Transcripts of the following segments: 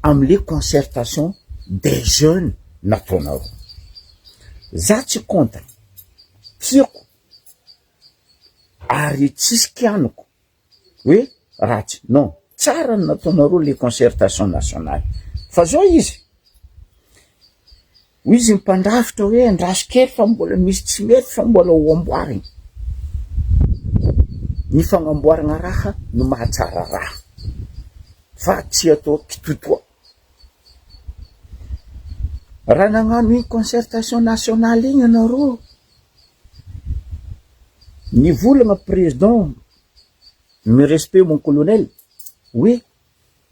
am'le concertation des jeunes nataonao. Za tsy contre, tiako ary tsisy kianako hoe ratsy, non, tsara ny nataonareo les concertations nationales. Fa zao izy mipandrafitra hoe andraso kely fa mbola misy tsy mety fa mbola ho amboariny. Ny fagnamboarana raha no mahatsara raha fa tsy atao kitotoa. Raha nagnano iny concertation nationale iny anareo, ny volagna président me respect mon colonel hoe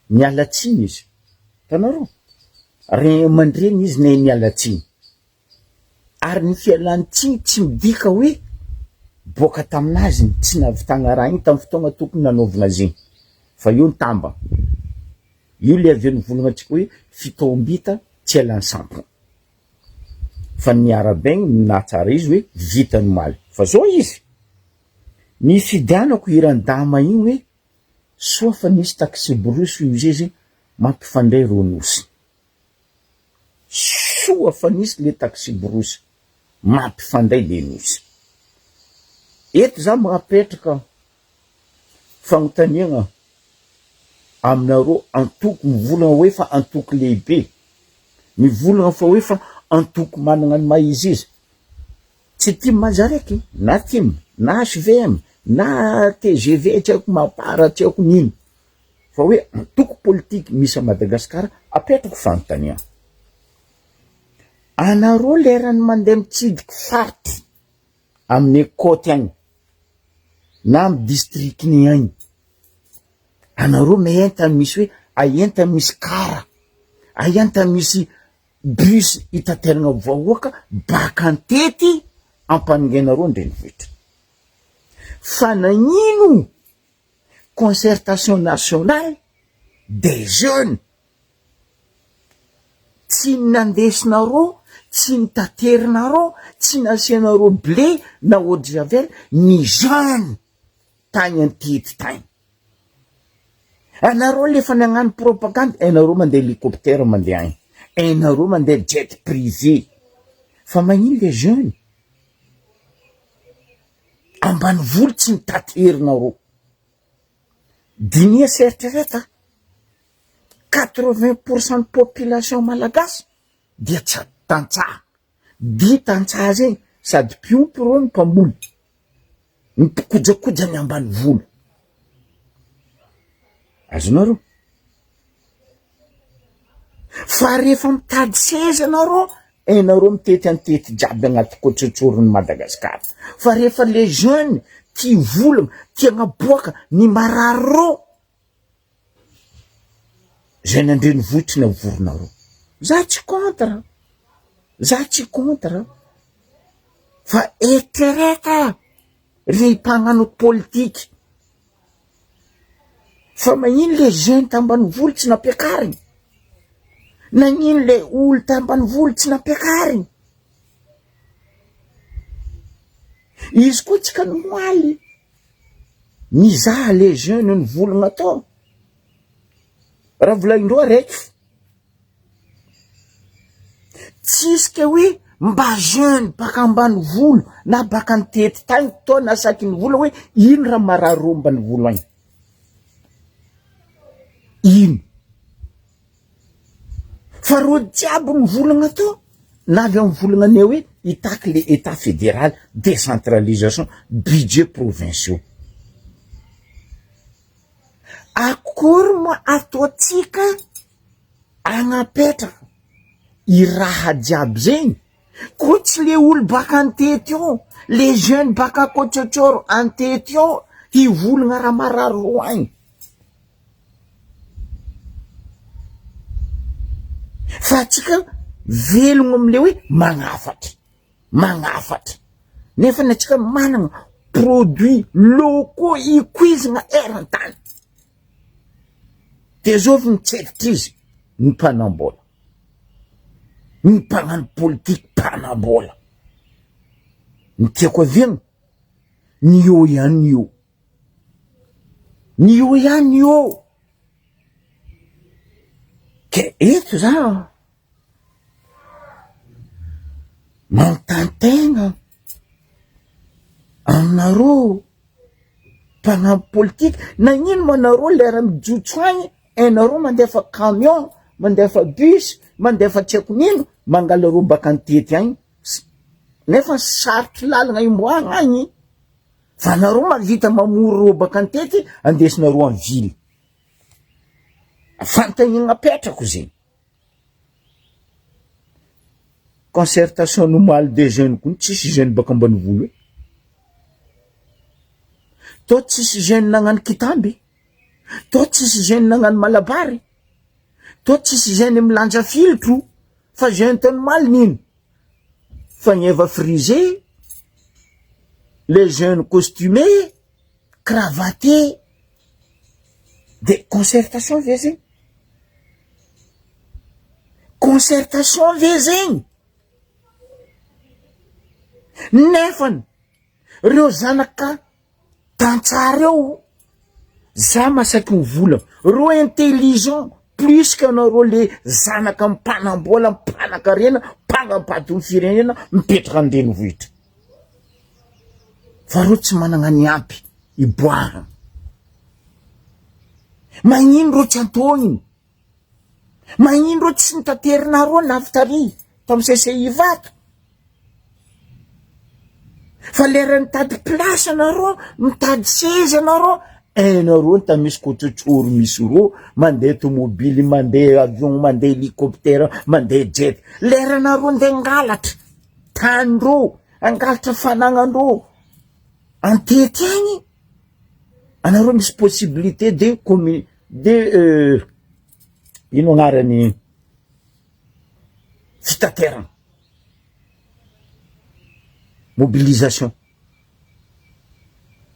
mialatsiny izy, tanareo re mandreny izy ne mialatsiny, ary ny fialantsiny tsy midika hoe boaka taminazy tsy nahavitagna raha iny tamin'ny fotoagna tokony nanaovana azy, fa io ny tamba, io le avy ny volagna antsika hoe fitoam-bita tsy alany sampona, fa ny arabaigny nahatsara izy hoe vitany maly. Fa zao izy ny fidianako irandama iny hoe soa fa nisy taxi borosy io izy mampifandray ronosy, soa fa nisy le taxi borosy mampifandray le nosy. Eto za mahapetraka fagnontaniana aminareo, antoko mivolagna hoe fa antoko lehibe, mivolagna fa hoe fa antoko managna ny maizy izy, tsy tim Mazaraiky na tim na HVM na TGV tsy haiko mapara tsy haiko nino, fa hoe antoko politique misy a Madagasikara apetrako fagnontaniana. Anareo lerany mandeha mitsidiky faritry amin'ny côte agny na amy districtny agny, anareo mienta misy hoe aenta misy kara, aenta misy bus itateragna vahoaka baka antety ampanongenareo ndrenivohitra. Fa nagnino concertation nationale des jeunes tsy nandesinareo, tsy nitaterinareo, tsy nasianareo blé na eau de javel ny jeune tany antety tany. Anareo lefa nagnano propagande, ainareo mandeha hélicoptère mandeha agny, ainareo mandeha jet privé, fa magnino les jeunes ambany volo tsy nitaterinareo. Dinia sertrereta 80% population malagasy dia tsy tantsaha, di tantsaha zegny sady piompy reo ny mpamboly, mikojakoja ny ambany volo. Azonareo? Fa rehefa mitady seza anareo, ainareo mitety antety jiaby agnaty kotrotsorony Madagasikara. Fa rehefa les jeunes tia volagna, tia agnaboaka ny marary reo, zay nandreny vohitry ny avoronareo. Za tsy contre, za tsy contre, fa etrereta re mpagnano politique. Fa magnino le jeunes tambany volo tsy nampiakariny, nagnino le olo tambany volo tsy nampiakariny. Izy koa tsika ny moaly mizaha le jeunes ny volagna atao. Raha volaindreo araiky tsisy ke hoe mba jeune baka ambany volo na baka antety tany to na saky ny vola hoe ino raha marary rombany volo agny, ino. Fa ro jiaby mivolagna to na avy amin'ny volagna ny hoe hitaky le état fédéral, décentralisation, budget provinciaux. Akory moa ataotsika agnapetraka i raha jiaby zegny, ko tsy le olo baka antety ao, le jeunes baka kotrotsoro antety ao hivolagna raha marary ro agny. Fa tsika velogno amile hoe magnafatra, nefa na tsika managna produit locaux ikuizagna eran-tany. De zao vy mitseditra izy ny mpanambola, ny mpagnano politique mpanambola, ny tiako aviagna ny eo ihany io, ny eo ihany io. Ke eto za manontany-tegna aminareo mpanampy politika, nagnino manareo lera mijotso agny, ainareo mandefa camion, mandefa bus, mandefa tsy haiko nino, mangalareo baka antety agny, nefa sarotry lalagna imboagna agny, fa nareo mavita mamory reo baka antety, andesinareo amin'ny ville. Fantagnina apetrako zegny. Concertation normale des jeunes koa tsisy jeune baka ambanivolo e. To tsisy jeune nagnano kitamby, to tsisy jeune nagnano malabary, to tsisy jeune milanja filtro, fa jeune normal nino? Fagneva frisé, les jeunes costumés, cravatés, de concertation ve zegny. Concertation ve zegny. Nefany reo zanaka tantsara reo, za masaky mivola, reo intelligent plus que nareo le zanaka mpanambola, mpanakarena, mpanampaty ny firenena, mipetraka andrenivohitra. Fa reo tsy managna ny ampy iboahana. Magnino reo tsy antoniny? Magnino reo tsy nitanterinareo navitary tamy CCI vato? Fa lera nitady place anareo, nitady seza anareo, ainareo ta misy kotrotsoro misy reo, mandeha tomobily, mandeha avion, mandeha hélicoptère, mandeha jet. Lera nareo ndeha ngalatra tandreo, angalatra fanagnandreo antety agny, anareo misy possibilité de ino agnarany fitaterana, mobilisation.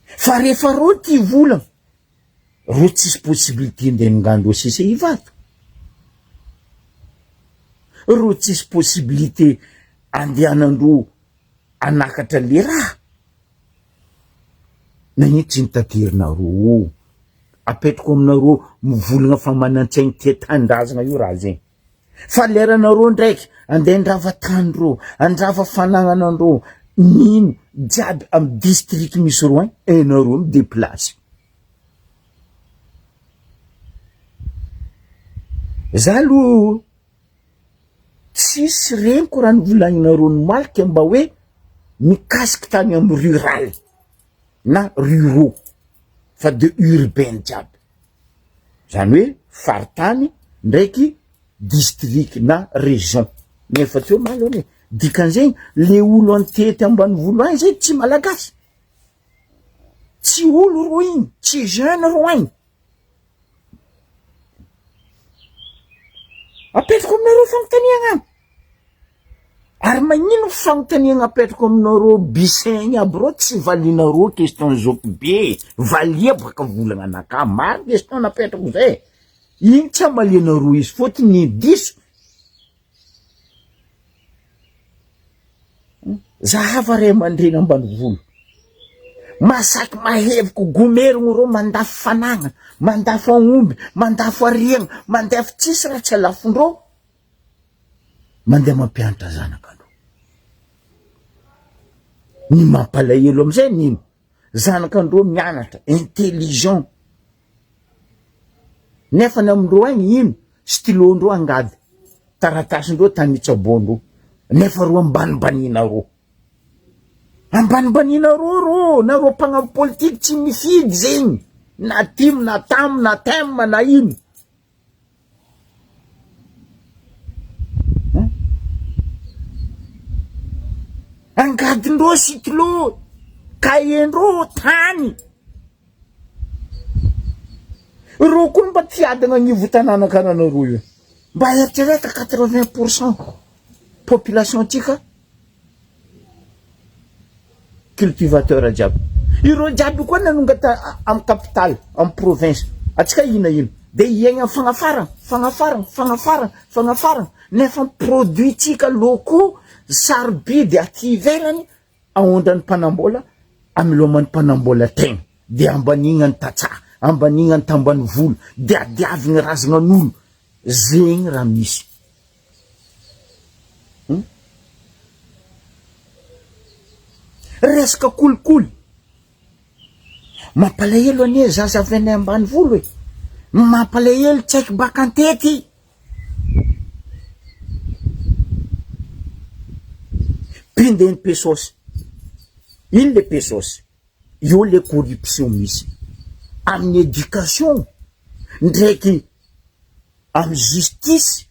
Fa rehefa reo ty vola, reo tsisy possibilité ndeha ningandreo CCI vato, reo tsisy possibilité andehanandreo anakatra le raha. Nagnino tsy nitanterinareo? Apetrako aminareo mivolagna fa manan-tsaigny tia tandrazagna io raha zegny. Fa leranareo ndraiky andeha andrava tandreo, andrava fanagnanandreo, nino jiaby amy district misy reo agny, ainareo mideplace. Za alo tsisy reniko raha nivolagninareo nomaliky mba hoe mikasiky tany amy rural na ruraux, fa de urbain jiaby. Zany hoe faritany ndraiky district na région. Nefa teo malony dikan'zegny le olo antety ambanivolo agny zay tsy malagasy, tsy olo ro igny, tsy jeune ro agny. Apetrako aminareo fagnontaniagna agny. Ary magnino fagnontaniagna apetrako aminareo bisaigny aby reo tsy valinareo question zoky be, valia baka volagna anaka, maro question napetrako zay. Igny tsy amalianareo izy, fôtony diso. Zahava ray aman-dreny ambanivolo, masaky maheviko gomerigny reo mandafy fanagna, mandafy aomby, mandafy ariagna, mandafy tsisy raha tsy alafondreo, mandeha mampianatra zanakandreo. Ny mampalahelo amizay nino? Zanakandreo mianatra, intelligent. Nefany amindreo agny ino? Stylo-ndreo angady, taratasindreo tanitsabondreo, nefa reo ambanibaninareo. Ambanibaninareo reo, nareo mpagnampy politique tsy mifidy zegny, na timo, na tamo, na thème, na ino. Angadindreo stylo, kahiendreo tany. Reo koa mba tiadagna agnivo tanàna karanareo io. Mba eritrereta 80% population tsika cultivateur jiaby. Ireo jiaby koa nanongata amy capitale, amy province. Atsika ina ino? De iegna fagnafarana. Nefa produit tsika locaux sarobidy aty ivelany, ahondrany mpanambola, amilomany mpanambola tegna. De ambanigna ny tatsà, ambanigna ny tambanivolo, de adiavigny razanan'olo. zegny raha misy. Resaka kolikoly mampalahelo anie zaza avy any ambany volo mampalahelo tsy haiko baka antety. Pindeny pesosy, ino le pesosy? Io le corruption misy amin'ny éducation ndraiky amin'ny justice,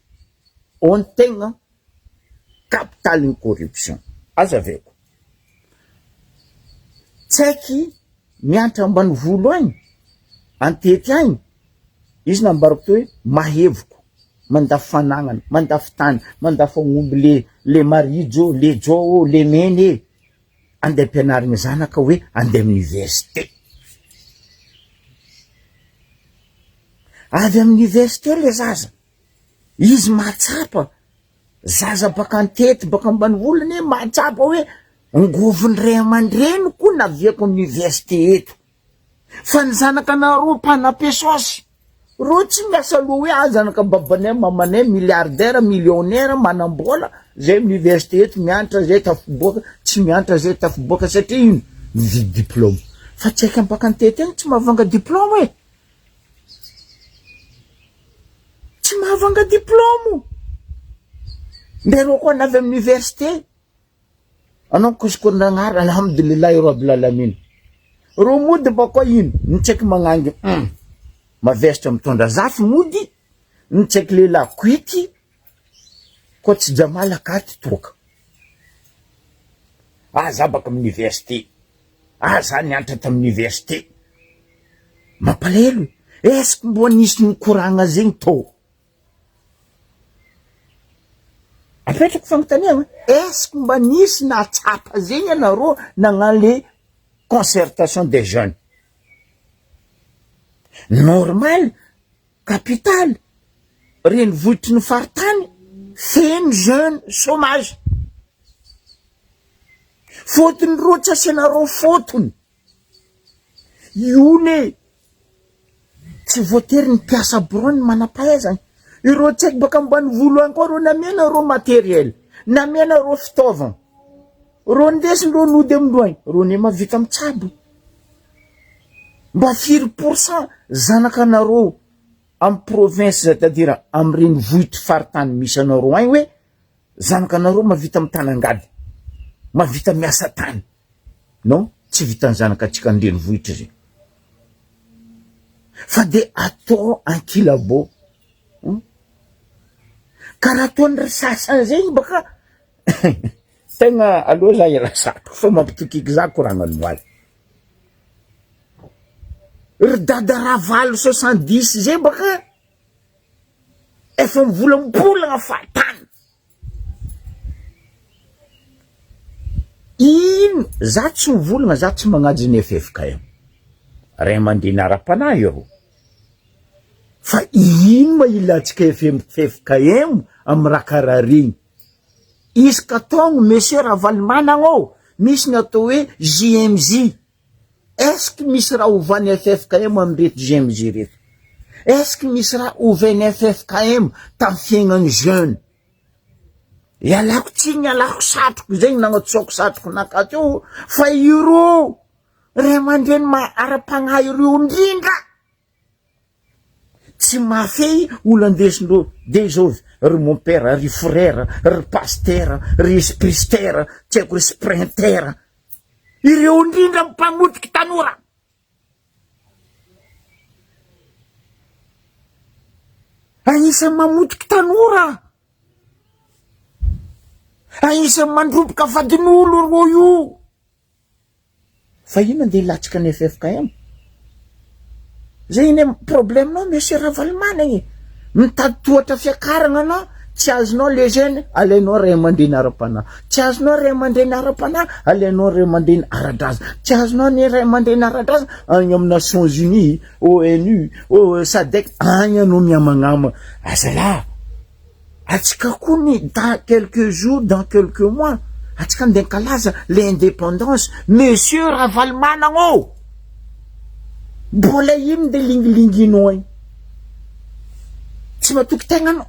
on tegna capitaliny corruption. Aza aveko tsaiky mianatra ambany volo agny antety agny, izy nambarako to hoe mahevoko, mandafy fanagnana, mandafy tany, mandafy agnomby le marijo, le jo, le meny andeha ampianarigny zanaka hoe andeha amin'ny université. Avy amin'ny université le zaza, izy mahatsapa zaza baka antety baka ambany volony mahatsapa hoe ngovony ray aman-dreny koa naviako amin'ny université eto. Fa ny zanaka nareo mpanampesosy ro tsy miasa loha hoe zanaka babanay mamanay milliardaire millionnaire manambola zay université eto mianatra zay tafiboaka, tsy mianatra zay tafiboaka satria ino mividy diplôme. Fa tsy haika baka antety eny tsy mahavanga diplôme tsy mahavanga diplôme. Ndereo koa navy amin'ny université anao kosikondranara alhamdulillahi rabbil alamin. Ro mody bako ino nitsaiky magnangy mavesatra mitondra zafy mody, nitsaiky lehilahy kuity koa tsy jamala katy toka. Za baka amin'ny université, za nianatra tamin'ny université. Mampalahelo, est-ce que mbo nisy nikoragna zegny tô? Apetrako fagnontaniana, est-ce que mba nisy nahatsapa zegny anareo nagnano le concertation des jeunes? Normal, capital, reny vohitry ny faritany feno jeune chômage. Fotony ro tsy asianareo fotony. Ione tsy voatery ny mpiasa brony manam-pahaizany. Ireo tsy haiko baka ambany volo any koa ro namiana ro matériel, namiana ro fitaovana, ro ndesiny ro nody amindroany, ro ne mavita mitsabo. Mba 4% zanaka nareo amin'ny province, c'est-à-dire amin'ireny vohitry faritany misy anareo agny hoe zanaka nareo mavita mitanangady, mavita miasa tany. Non, tsy vitany zanaka atsika andreny vohitra zay. Fa de atao ankilabo. Karaha ataon'ny sasany zegny baka tegna aloha za irasaiko fa mampitokiky za koragnany moaly. Ry dada ravalo 70 zay baka efa mivolambolagna fahatany. Ino za tsy mivolagna, za tsy magnajo ny FFKM, ray aman-dreny ara-panahy io. Fa ino ma ilatsika FFKM amin'ny raha karaha regny? Izy ka taogno monsieur Ravalomanagna misy ny atao hoe JMJ. Est-ce que misy raha ovany FFKM amin'reto JMJ reto? Est-ce que misy raha ovainy FFKM tamin'ny fiaignany jeune? Ialako tsiny, ialako satroko zegny nagnatsoako satroko nakateo, fa ireo ray aman-dreny ara-panahy ireo indrindra tsy mafy olo andesindreo de zao ry mon père, ry frère, ry pasteur, ry prister, tsy haiko ry sprinter, ireo indrindra mpamotiky tanora. Agnisan'ny mamotiky tanora, agnisan'ny mandroboka vadin'olo ro io. Fa ino andeha ilatsika ny FFKM? Zay iny problème nao monsieur Ravalomanagna, mitady tohatra fiakarana anao, tsy azonao le jeune, alainao ray aman-dreny ara-panahy, tsy azonao ray aman-dreny ara-panahy, alainao ray aman-dreny ara-draza, tsy azonao ny ray aman-dreny ara-draza, agny amin'ny Nations Unies, ONU, SADC, agny anao miamagnama. Azalahy, atsika koa ny dans quelques jours, dans quelques mois, atsika andeha ankalaza l'indépendance monsieur Ravalomanagna. Mbola ino de lingilinginao agny? Tsy tsy matoky tegna anao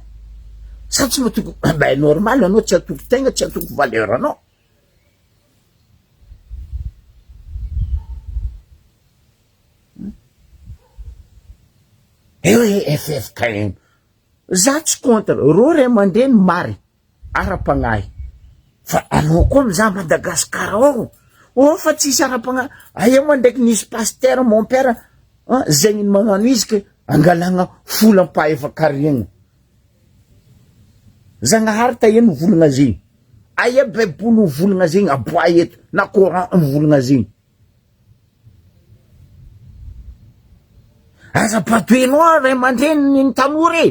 sa tsy matoky normal anao tsy atoky tegna tsy atoky valeur anao FFKM za tsy contre ro ray aman-dreny mary ara-pagnahy fa anao koa mizaha Madagasikara ao fa tsisy ara-pagnahy aia moa ndraiky nisy pasteur mon père zegny magnano izy ke angalagna folam-pahaefakariagna Zagnahary taheno volagna zegny aia baibolo volagna zegny aboa eto na Coran volagna zegny aza-padoenao ray aman-dreny ny tanora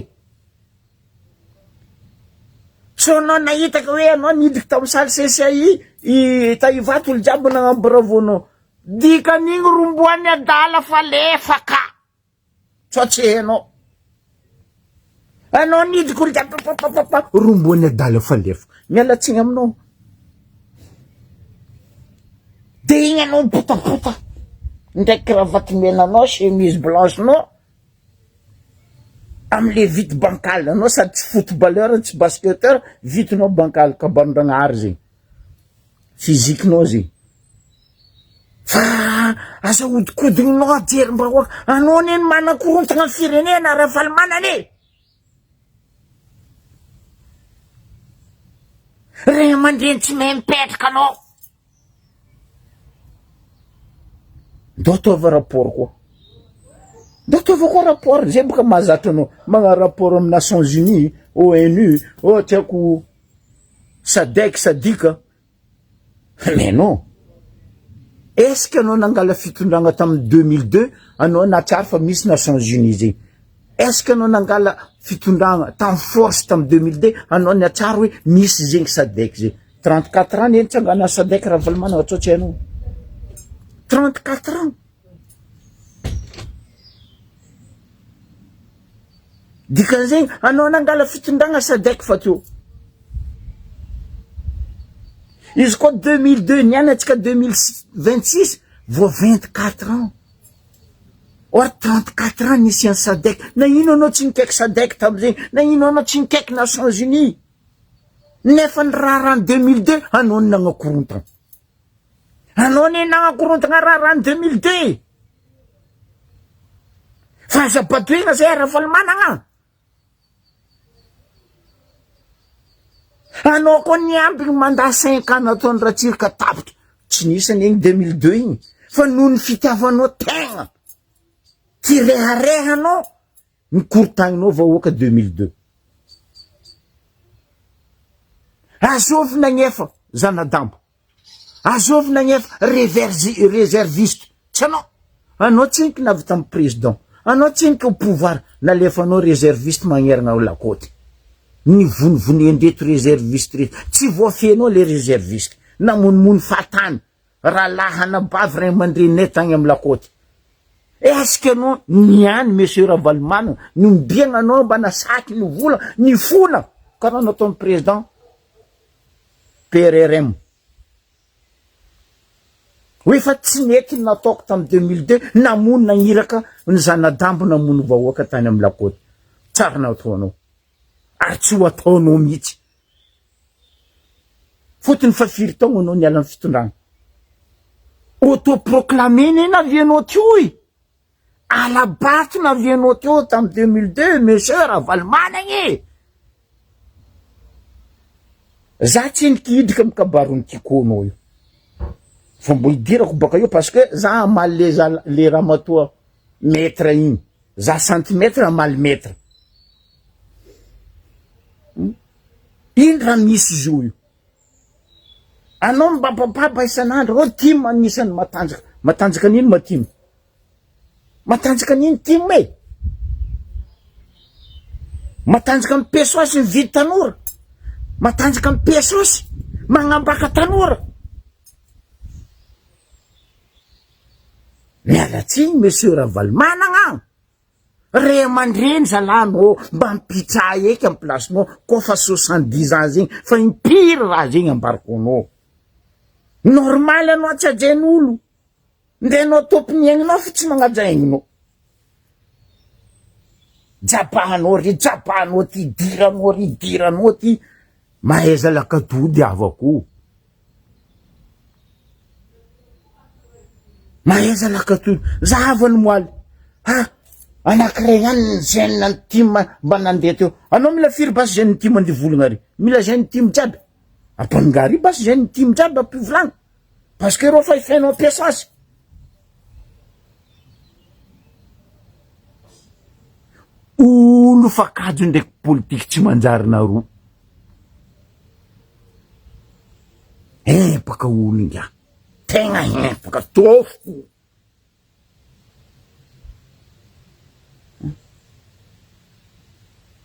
so anao nahitaka hoe anao nidika tamin'ny saly CCI Tahivato olo jiaby nagnamboravoanao dikan'igny romboany adala fa lefaka so tsy hainao anao nidika olo jiaby romboany adala fa lefaka mialatsiny aminao de igny anao botapota ndraiky cravatte mena anao chemise blanche anao amle vite bancal anao sady tsy footballeur tsy basketteur vitinao bancal kabaron-dragnahary zegny fizikinao zegny fa asa odikodigninao ajery mba hoa anao neny manakorontagna amin'ny firenena raha valimanane ray aman-dreny tsy mahay mipetraka anao do ataova rapport koa do ataova koa rapport zay boka mahazatra anao magna rapport amin'ny Nations Unies ONU tiako SADC sadika mais non est-ce que anao nangala fitondragna tamin'ny 2002 anao natsara fa misy Nations Unies zegny est-ce que anao nangala fitondragna tamin'ny force tamin'ny 2002 anao natsara hoe misy zegny SADC zegny 34 ans neny tsangana SADC raha valimana atsotsy anao 34 ans dikan'zegny anao nangala fitondragna SADC fa teo izy koa 2002 nianatsika 2026 vo 24 ans or 34 ans nisy an SADC na ino anao tsy nikaiky SADC tamizegny na ino anao tsy nikaiky Nations Unies nefa ny raha 2002 anao ny nagnakorotana anao ny nagnakorotagna raha 2002 fa aza-badoegna zay raha valimanagna anao koa niambiny manda 5 ans nataony ratsirika tapitra tsy nisany egny 2002 igny fa noho ny fitiavanao tegna ty reharehanao nikorotagninao vahoaka 2002 azovy nagnefa zanadambo azovy nagnefa réserviste tsy anao tsiniky navy tamin'ny président anao tsiniky au pouvoir nalefanao réserviste magneragna o lakoty ny vonivonendreto réserviste reto tsy voafenao le réserviste namonimony fatany raha lahana bavy ray aman-drenay tagny amin'ny lakoty est-ce que anao niany monsieur Ravalimana ny mbiagna anao mba nasaky ny vola ny fona karaha nataon'ny président PRRM hoe fa tsy nety nataoko tamin'ny 2002 namony nagniraka ny zanadambo namony vahoaka tany amin'ny lakoty tsara nataonao ary tsy ho ataonao mihitsy fotony fa firy taogno anao niala amin'ny fitondragna autoproclamé ny navianao teo alabato navianao teo tamin'ny 2002 monsieur Ravalimana za tsy nikidika mikabarony kikônao io fa mbo idirako baka io parce que za amaly le ramatoa metre igny za centimètre amaly metre iny raha misy izy io anao mbapapapa isan'andro timo manisany matanjaka an'ino matimo matanjaka an'ino timo matanjaka amin'ny pesosy ny vidy tanora matanjaka amin'ny pesosy magnambaka tanora mialatsiny monsieur Ravalimana ray aman-dreny zalanao mba mipitra eky amin'ny placenao koa fa 70 ans zegny fa impiry raha zegny ambarikonao normal anao tsy ajen'olo ndenao tompony egninao fa tsy magnaja egninao japahanao ry japahanao ty diranao ry diranao ty mahaiza lakatody avako mahaiza lakatody zahavany moaly anakiray ihany gène ny ty mba nandeha teo anao mila firy basy gène ty mandeha volagna ry mila gène ty mijaby ampaningary basy gène ty mijaby ampivolagna parce que reo fa ifainao ampiasa azy olo fakajo ndraiky politiky tsy manjary naroa empaka olo inga tegna empaka tofo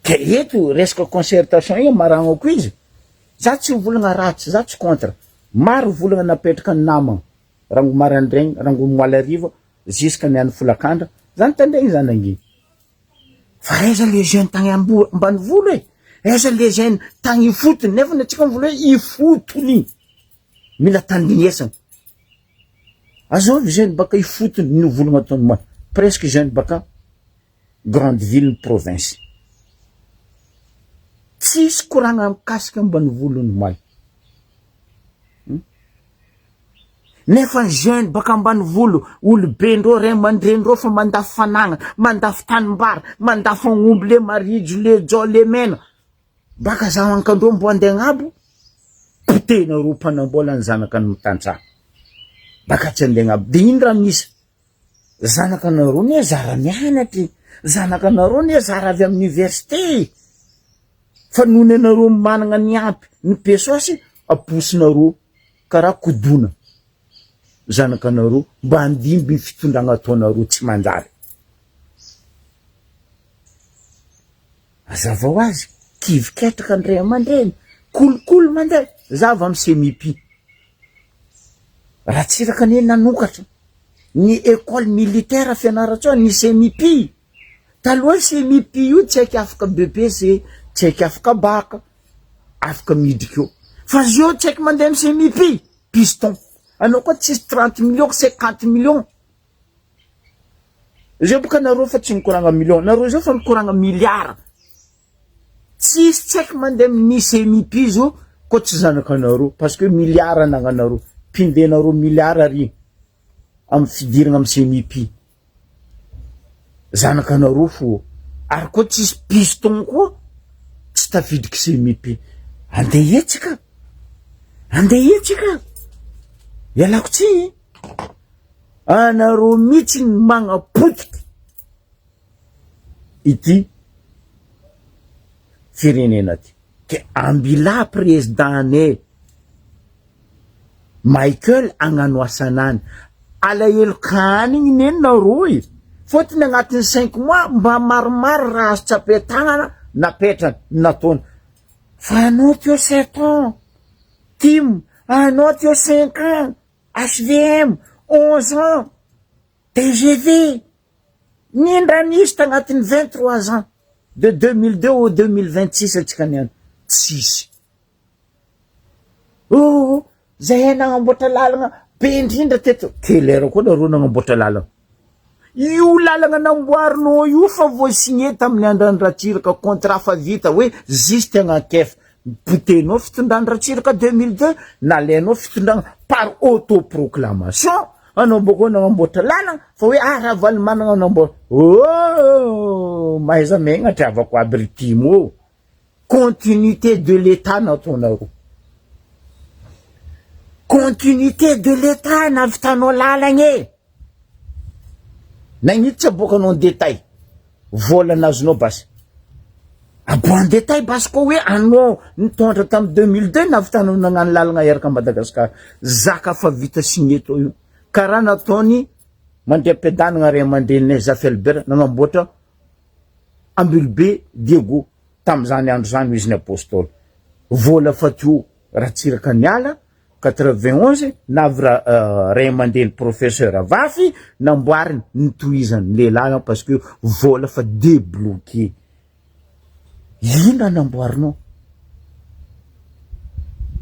ke eto resaka concertation igny maragnako izy za tsy volagna ratsy za tsy contre maro volagna napetraka ny namagna rango marandraigny rango moalariva jusque ny any folakandra zany tandregny zany angy fa aiza le jeune tagny ambany volo aiza le jeune tagny ifotony nefa natsika mivolo hoe ifotony mila tandrinesana azovy jeune baka ifotony no volagna ataony moa presque jeune baka grande ville province tsisy koragna mikasika ambany volony moa nefa jeune baka ambany volo olobendreo ray aman-drenireo fa mandafy fanagna mandafy tanimbary mandafy agn'omby le marijo le jao le mena baka zaho ankandreo mbo andeha agnabo potena ro mpanambola ny zanaka ny mitantraha baka tsy andeha agnabo de ino raha misy zanaka nareo ny zara mianatry zanaka anareo ny zara avy amin'ny université fa nohony anareo managna ny ampy ny pesosy aposinareo karaha kodona zanaka anareo mba andimby fitondragna ataonareo tsy manjary azava ho azy kivy ketraka andray aman-dreny kolokolo mandeha zava amy semipi raha tsiraka ane nanokatra ny école militaire fianaratsoa ny semipi taloha semipi io tsy haiko afaka BPC tsy haiko afaka baka afaka miditra eo fa zio tsy haiko mandeha amy semipi piston anao koa tsisy 30 millions 50 millions zio boka nareo fa tsy mikoragna millions nareo zio fa mikoragna milliard tsisy tsy haiko mandeha amin'ny semipi zio koa tsy zanaka anareo parce que milliard anagnanareo pindenareo milliard ary amy fidiragna amy semipi zanaka anareo fo ary koa tsisy piston koa tsy tafidiky semipi andeha etsika ialako tsy anareo mihitsy ny magnapotiky ity firenena ty ke ambila président ne Michael agnano asanany alahelo kanigny neny nareo fotony agnatin'ny 5 mois mba maromaro raha azo tsapetagnana napetrany nataony fa anao teo 7 ans tim anao teo 5 ans HVM 11 ans TGV nindra nisy tagnatin'ny 23 ans de 2002 au 2026 atsika niany tsisy zay nagnamboatra lalagna be indrindra teto kelera koa nareo nagnamboatra lalagna io lalagna namboarinao io fa voasigné tamin'ny Andrandratsiraka contrat fa vita hoe juste agnakefa potenao fitondran-dratsiraka 2002 nalainao fitondragna par autoproclamation anao boko nagnamboatra lalagna fa hoe raha valy managna namboatra mahaiza megna triavako aby ry timo continuité de l'état nataonareo continuité de l'état navitanao lalagna nagnitsy aboakanao détail vola nazonao basy abo en détail basy koa hoe anao nitondra tamy 2002 navitanao nagnano lalagna iaraka Madagasikara zaka fa vita signé to io karaha nataony mandriam-piadanagna ray aman-dreninay Zafelbert nagnamboatra Ambilobe Diego tam'izany andro zany izy ny apôstôly vola fatio ratsiraka niala 91 navy ray aman-dreny professeur Avafy namboariny nitohizany lehilahy parce que vola fa débloqué ina namboarinao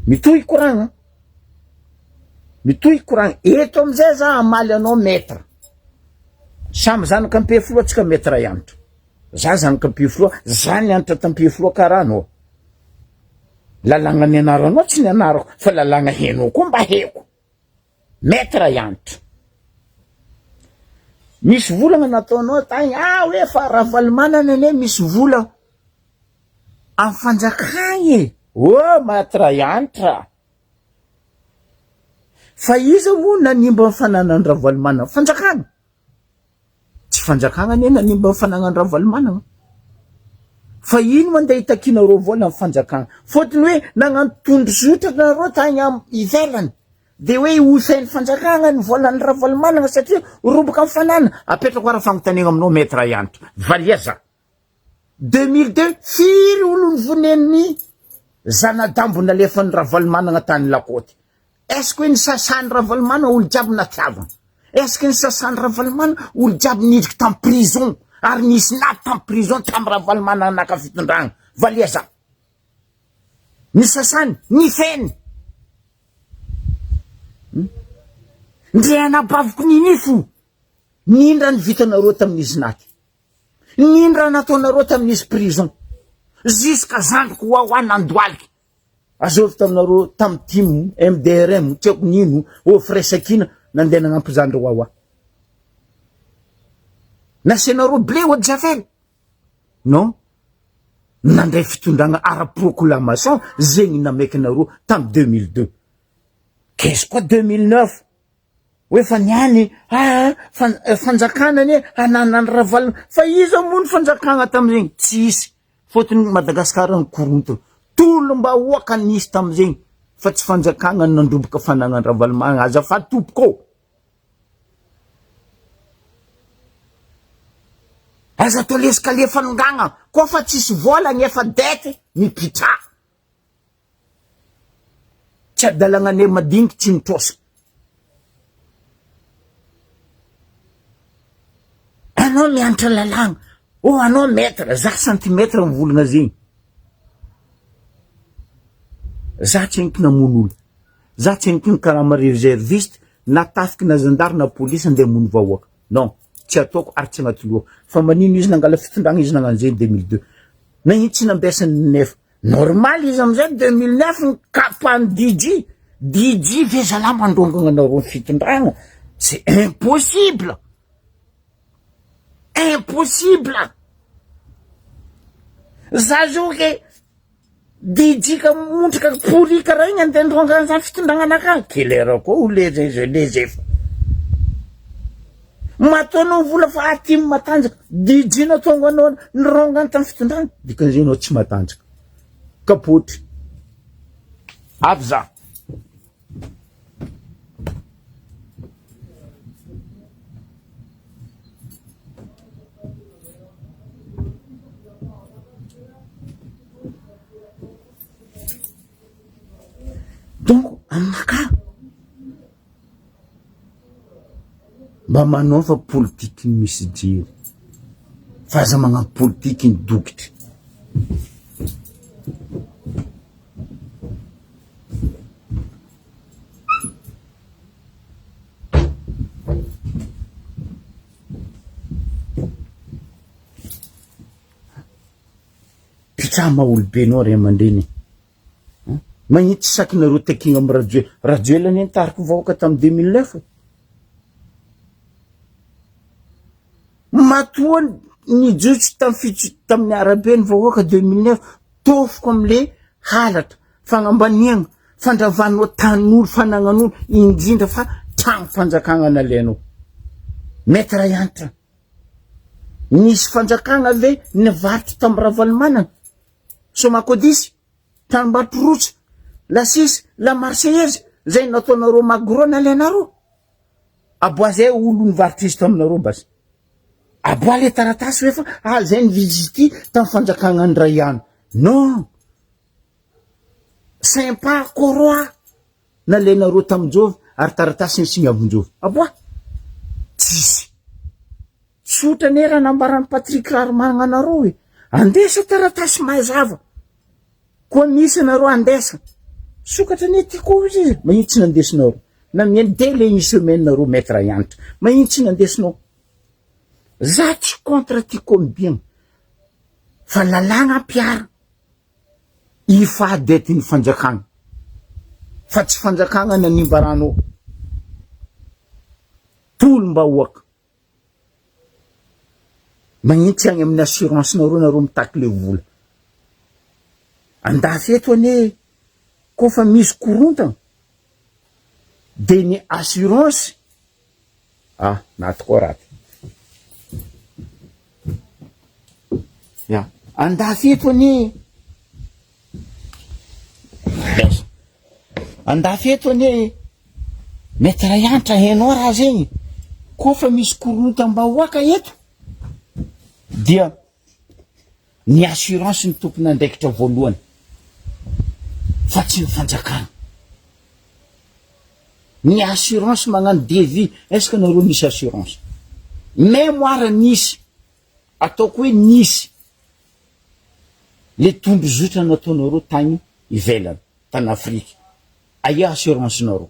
mitohy koragna eto amizay za amaly anao maître samy zanaka ampefolo atsika maître ianatra za zany kampifloa zany antitra tampifloa karanao lalagna ny anaranao tsy ny anarako fa lalagna henao koa mba heko maître iantitra misy volagna nataonao tagny hoe fa ravalimanana ane misy vola amin'ny fanjakagny maître iantitra fa iza moa nanimba ny fananany ravalimanana fanjakagna tsy fanjakagna ane nanimba ny fananany ravalimanana fa ino mandeha hitakinareo vola amin'ny fanjakagna fotony hoe nagnano tondrozotra nareo tagny ivelany de hoe hosainy fanjakagna ny volan'ny ravalimanana satria roboka amin'ny fanana apetrako ara fagnontaniana aminao maître iantitra valiaza 2002 firy olo ny vonen'ny zanadambo nalefan'ny ravalimanana tany Lakoty est-ce que ny sasan'ny ravalimanana olo jiaby natiavana est-ce que ny sasan'ny ravalimanana olo jiaby nidriky tamy prison ary nisy naty tamy prison tamy ravalimanana naka fitondragna valiaza ny sasany ny feny ndre anabaviko ninifo nindra ny vitanareo tamin'izy naty nindra nataonareo tamin'izy prison jusqu'à zandriko hoahoa nandoaliky azovy taminareo tamy timo MDRM tiako nino fresakina nandeha nagnampy zandry hoahoa nasianareo blé eau de javel non nandray fitondragna ara-proclamation zegny namekinareo tamy 2002 qu'est-ce quoi 2009 hoe fa niany fanjakana ane hananany ravalina fa iza moa ny fanjakana tamizegny tsisy fotony Madagasikara ny korontona tolo mba oaka nisy tamizegny fa tsy fanjakana nandroboka fananany ravalimanana azafady tompoko aza tolesika le fanongagna koa fa tsisy vola ny efa dety mipitra tsy adalagna ane madiniky tsy mitrosa anao mianatra lalagna anao maître za centimètre mivolagna zegny za tsy henoko namono olo za tsy henoko karama réserviste na tafiky na zandary na polisy andeha mono vahoaka non tsy ataoko ary tsy agnaty loha fa manino izy nangala fitondragna izy nagnano zegny 2002 na ino tsy nambesan'ny nefa normal izy amizay 2009 ny kapany DJ vezala mandrongagna anareo fitondragna c'est impossible za zao ke DJ ka montrika porika raha igny andeha ndrongagna za fitondragna anakagny kelera koa ho lezefa mataonao vola fa atimy matanjaka DJ natonga anao nirongany tamy fitondragna dikan'izay anao tsy matanjaka kapotry avy za donc aminaka mba manao fa politiky ny misy jery fa aza magnano politiky ny dokitry pitrama olobenao ray aman-dreny magnitsy sakinareo takina amy radio lany nitariko vahoaka tamy 2009 matoa nijotso tamin'ny arabe ny vahoaka 2009 tofoko amle halatra fagnambaniagna fandravanao tan'olo fanagnan'olo indrindra fa tragno fanjakagna nalainao maître iantitra nisy fanjakagna ve nivarotry tamy ravalimanana Somakodisy tranombarotra rotra la sisy la marseillaise zay nataonareo magro nalainareo aboa zay olo nivarotry izy taminareo basy aboa le taratasy hoe fa zay ny visity tamy fanjakagna ny Rayano non sympa koroa nalainareo taminjovy ary taratasy ny signavonjovy aboa tsisy sotra ne raha nambarany Patrick Raharomagna anareo hoe andesa taratasy mazava koa misy anareo andesa sokatra ne tiako izy magnitsy nandesinao na mieny dele une semaine nareo maître iantitra magnitsy nandesinao za tsy contre ty combien fa lalàna ampiara ifahadetiny fanjakana fa tsy fanjakana nanimbaranao tolom-bahoaka magnitsy agny amin'ny assurance nareo mitaky le vola andafy eto ane kofa misy korontana de ny assurance naty koa raty andafy eto ane andafy eto ane mety raha iantra hainao raha zegny kofa misy korontam-bahoaka eto dia ny assurance ny tompony andraikitra voalohany fa tsy ny fanjakana. Ny assurance magnano devis, est-ce que nareo misy assurance? Mémoire nisy ataoko hoe nisy le tombozotra nataonareo tany ivelany tany Afrika, aia assurance nareo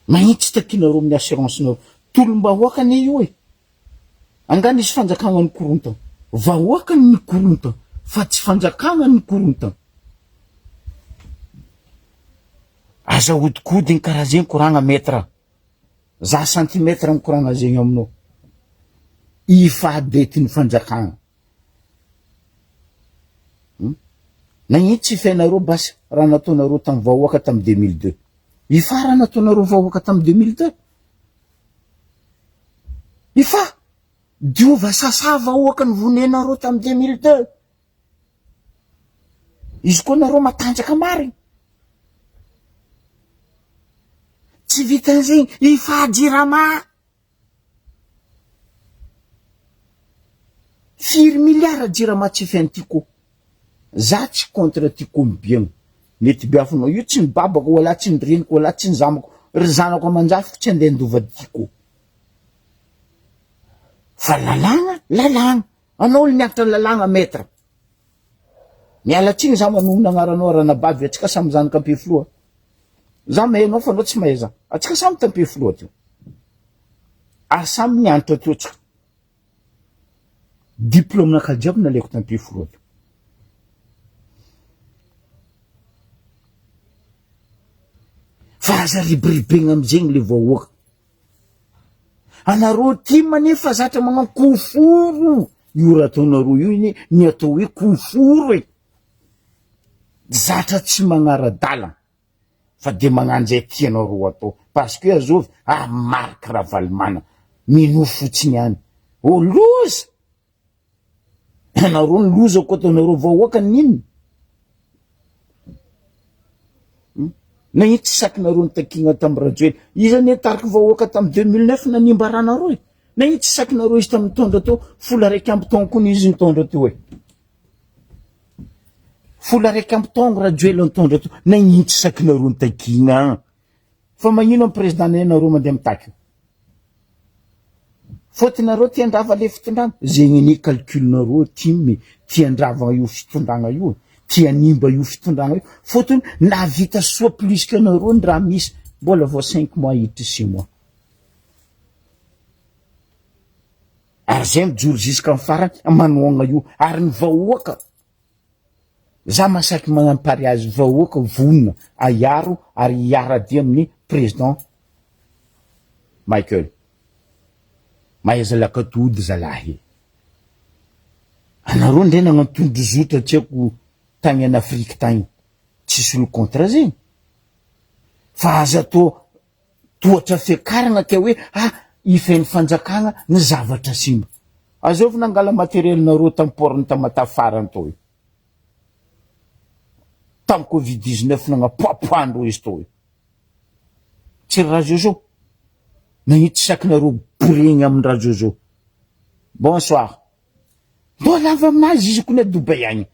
magnitsy takinareo amin'ny assurance nareo tolom-bahoaka ane io e angana isy fanjakana ny korontana vahoaka ny korontana fa tsy fanjakana ny korontana aza hodikodigny karaha zegny koragna metra za santimetra mikoragna zegny aminao ifahadetiny fanjakana nagnitsy ifainareo basy raha nataonareo tamy vahoaka tamy 2002 ifa raha nataonareo vahoaka tamy 2002 ifa diova sasa vahoaka ny vonenareo tamy 2002 izy koa nareo matanjaka marigny tsy vitan'zegny ifahajirama 4 milliards jirama tsy fiantyko za tsy contre tyko mibiagna mety biafinao io tsy ny babako wala tsy ny reniko wala tsy ny zamako ry zanako amanjafiko tsy andeha ndova tyko fa lalagna anao olo miakatra lalagna metra mialatsiny za manogna agnaranao ranabavy atsika samy zanaka ampefloa za mahainao fa anao tsy mahaiza atsika samy tampefloa teo samy mianatra teo tsika diplôme naka jiaby naleko tampefloa teo fa aza ribiribegna amizegny le vahoaka anareo ty manefa zatra magnano koforo io raha ataonareo io iny ny atao hoe koforo e zatra tsy magnara-dala fa de magnano zay tianareo atao parce que azovy Marc Ravalomanana mino fotsiny any loza anareo ny loza ko ataonareo vahoaka ninona nagnitsy sakinareo nitakigna tamy radio izy ane tariky vahoaka tamy 2009 nanimba ranareo e nagnitsy sakinareo izy tamy tondra teo 12 taona koa izy nitondra teo e 12 taona radio nitondra teo nagnitsy sakinareo nitakigna fa magnino amin'ny président nareo mandeha mitaky fotinareo tiandrava le fitondrana zegny ni calculnareo tiandrava io fitondrana io tianimba io fitondrana io fotony navita soa plus que nareo ny raha misy mbola vo 5 mois hiditra 6 mois ary zay mijoro jusqu'à ny farany manoagna io ary ny vahoaka za masaky magnampary azy vahoaka vonona aiaro ary iaradia amin'ny président Michael mahaiza lakatody zalahy anareo ndre nagnantondro zotra tsy haiko tagny an'Afrika tagny tsisy olo contre zegny fa aza tohatra fiakarana ka hoe ifain'ny fanjakana ny zavatra simba azovy nangala materiel nareo tamy porny tamatafarany tao tamy covid-19 nagnapoapoandro izy tao tsy raha jojo nagnitsy sakinareo boregny amin'ny raha jojo bonsoir mbola avy aminazy izy kone Dubai agny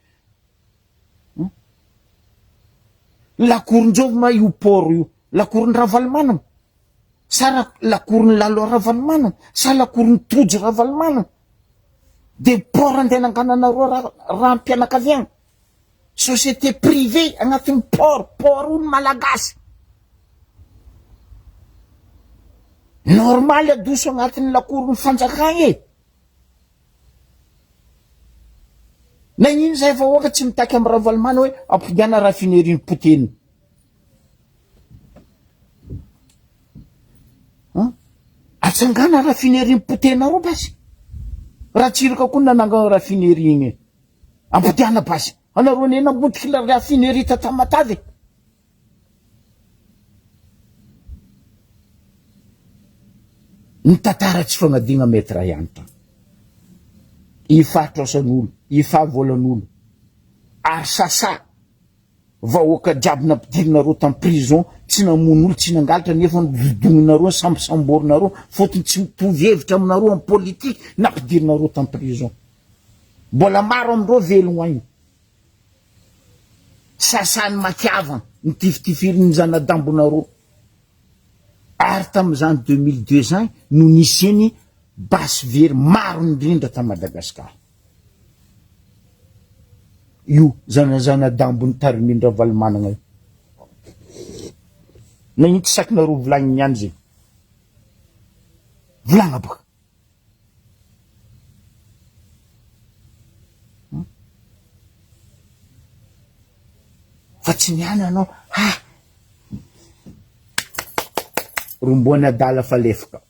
lakoron-jovy ma io port io lakoron Ravalomanana sa lakoron lalo Ravalomanana sa lakoron tojo Ravalomanana de port andeha nangananareo raha ampianakaviagna société privée agnatin'ny port olo malagasy normal adoso agnatin'ny lakoron'ny fanjakagna Na ino zay fa oka tsy mitaky amy Ravalomanana hoe ampodiana raffinerie poteny. Atsangana raffinerie potena ro basy. Raha tsirika koa nananga raffinerie igny. Ampodiana basy. Anareo ne nambotiky la raffinerie Tamatave. Ny tantara tsy fagnadigna maître ihany ta. Ifatrosan'olo, ifavolan'olo. Ary sasa vahoaka jiaby nampidirinareo tam prison, tsy namon'olo, tsy nangalatra nefa nodonginareo, sambosamborinareo, fotony tsy mitovy hevitra aminareo am politique, nampidirinareo tam prison. Mbola maro amindreo velogno ainy. Sasany makiavana, nitifitifiriny zanadambonareo. Ary tamizany 2002 zany no niseny basy very maro indrindra ta Madagasikara. Io zanadambony tarimindra Ravalomanana io. Nagnino tsy sakinareo volagniny ihany zay. Volagna baka. Fa tsy niany anao, romboana adala fa lefaka.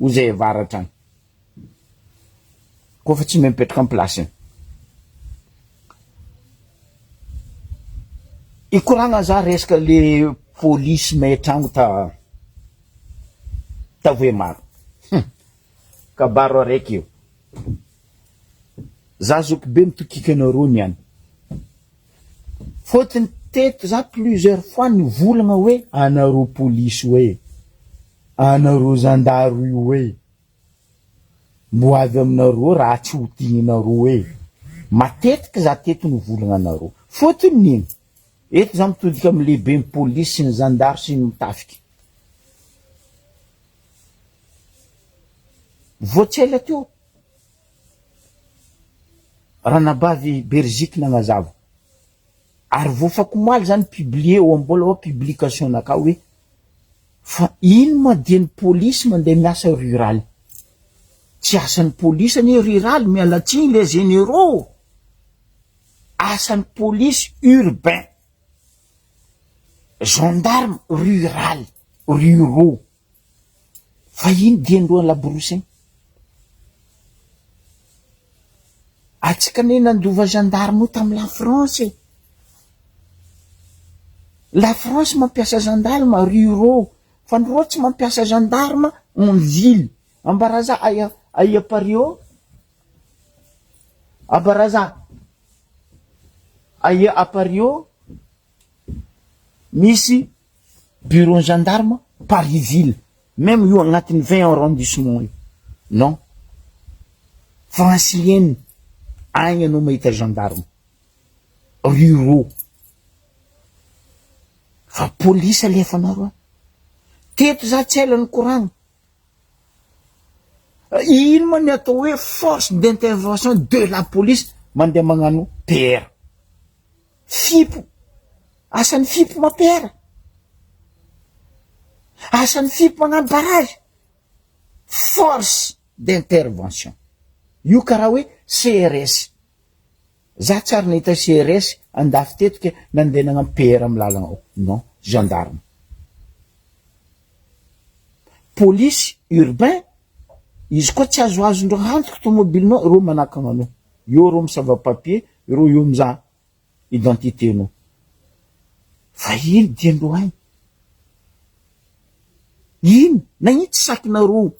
Ozay avaratra any. Koa fa tsy mipetraka amy plasiny. Ikoragna za resaka le polisy maetragno ta Voemaro. Kabaro araiky io. Za zoky be mitokika anareo niany. Fotony teto za plusieurs fois nivolagna hoe anareo polisy hoe, anareo zandaro io hoe, mbo avy aminareo raha tsy ho tignanareo hoe. Matetiky za teto nivolagna anareo. Fotony nino? Eto za mitodika amy lehibe ny polisy sy ny zandaro sy ny mitafiky. Voatsela teo. Ranabavy Belgique nagnazava. Ary voafakomaly zany publié eo ambola ao publication naka hoe fa ino madiny polisy mandeha miasa rural. Tsy asan'ny polisy ane rural, mialatsiny les généraux. Asan'ny polisy urbain. Gendarme rural, ruraux. Fa ino diandroa laborosy. Atsika ne nandova gendarme tamy la France. La France mampiasa gendarme ruraux, fa ndreo tsy mampiasa gendarme en ville. Ambaraza aya Pario, ambaraza aya a Pario, misy bureau gendarme Paris ville, même io agnatiny 20 arrondissement io. Non, francilienne agny anao mahita gendarme ruraux. Fa polisy alefa nareo. Teto za tsy ela ny koragna. Ino ma ny atao hoe force d'intervention de la police mandeha magnano PR. Fipo. Asan'ny fipo ma-PR. Asan'ny fipo magnano barrage. Force d'intervention. Io karaha hoe CRS. Za tsara nahita CRS andafy teto ke nandeha nagnano PR amy lalagna ao. Non, gendarme. Police urbain, izy koa tsy azoazondreo hantoky tomobilinao, ro manakana anao. Io ro misava papier, io mizaha identité anao. Fa ino diandreo agny? Ino? Nagnino tsy sakinareo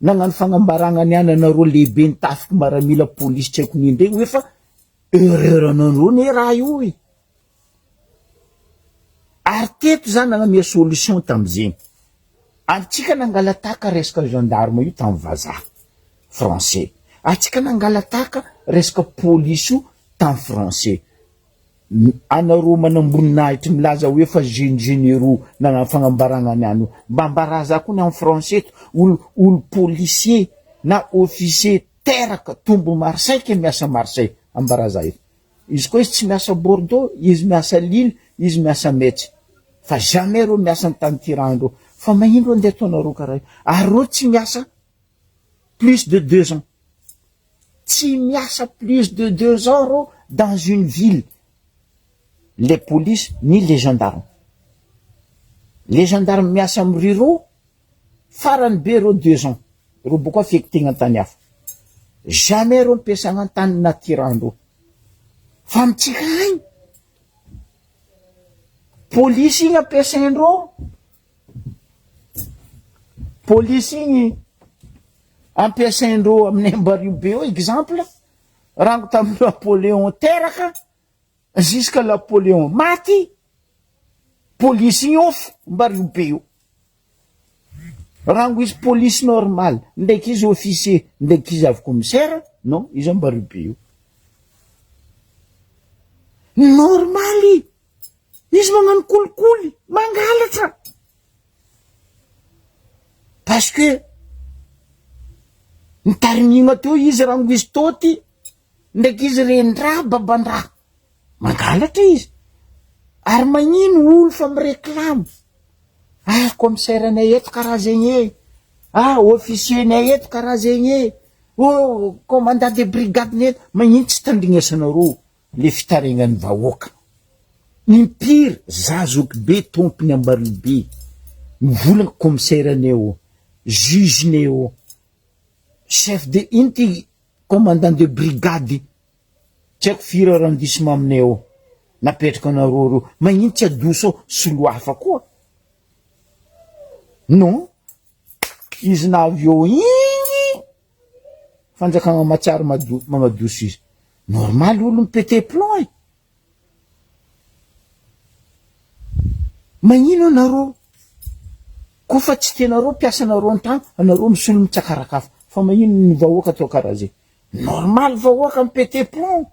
nagnano fagnambaragna niany anareo lehibe nitafiky maramila polisy tsy haiko nindregny hoe fa erreur anareo ne raha io e. Ary teto zany nagnamia solution tamizegny. Antsika nangalataka resaka gendarme io tamy vazaha français. Atsika nangalataka resaka polisy io tamy français. Anareo manamboninahitry milaza hoe fa généraux nagnano fagnambaragna niany io. Mba mbaraza koa ny amy français to, olo policier na officier teraka tombo Marseille ke miasa Marseille. Ambaraza ito. Izy koa izy tsy miasa Bordeaux, izy miasa Lille, izy miasa Metz. Fa jamais ro miasa ny tany tirandreo. Fa magnino ro andeha ataonareo karaha io? Ary ro tsy miasa plus de 2 ans. tsy miasa plus de 2 ans reo dans une ville, les polices ni les gendarmes. Les gendarmes miasa amry reo farany be reo 2 ans, reo boka feky tegna tany hafa, jamais reo mipesagne antany natirandreo. Fa mitsika agny polisy igny ampiasaindreo, polisy igny ampiasaindreo amin'ny Ambaribe eo, exemple rango tamin'ny Napoléon teraka jusqu'à Napoléon maty, polisy igny ofo Ambaribe eo. Rango izy polisy normal, ndraiky izy officier, ndraiky izy avy commissaire, non, izy Ambaribe eo. Normaly izy magnano kolikoly, mangalatra. Parce que nitarinigna teo izy rango izy toty, ndraiky izy rendra babandra, mangalatra izy. Ary magnino olo fa mireklamo, commissaire nay eto karaha zegny officier nay eto karaha zegny commandant de brigade nay eto, magnino tsy tandrignesanareo le fitaregnan'ny vahoaka. Impire zazoky be tompony Ambaribe, mivolagna commissaire neo, juge neo, chef de inty commandant de brigade, tsy haiko firy arrondissement amineo napetraka anareo reo, magnino tsy adoso solo hafa koa? Non, izy navy eo igny fanjakagna matsiaro magnadoso izy, normal olo mipete plomb e. Magnino anareo kofa tsy tenareo piasa anareo an-tragno, anareo misolo mitsakarakafa, fa magnino ny vahoaka atao karaha zay? Normal vahoaka mipete plomb,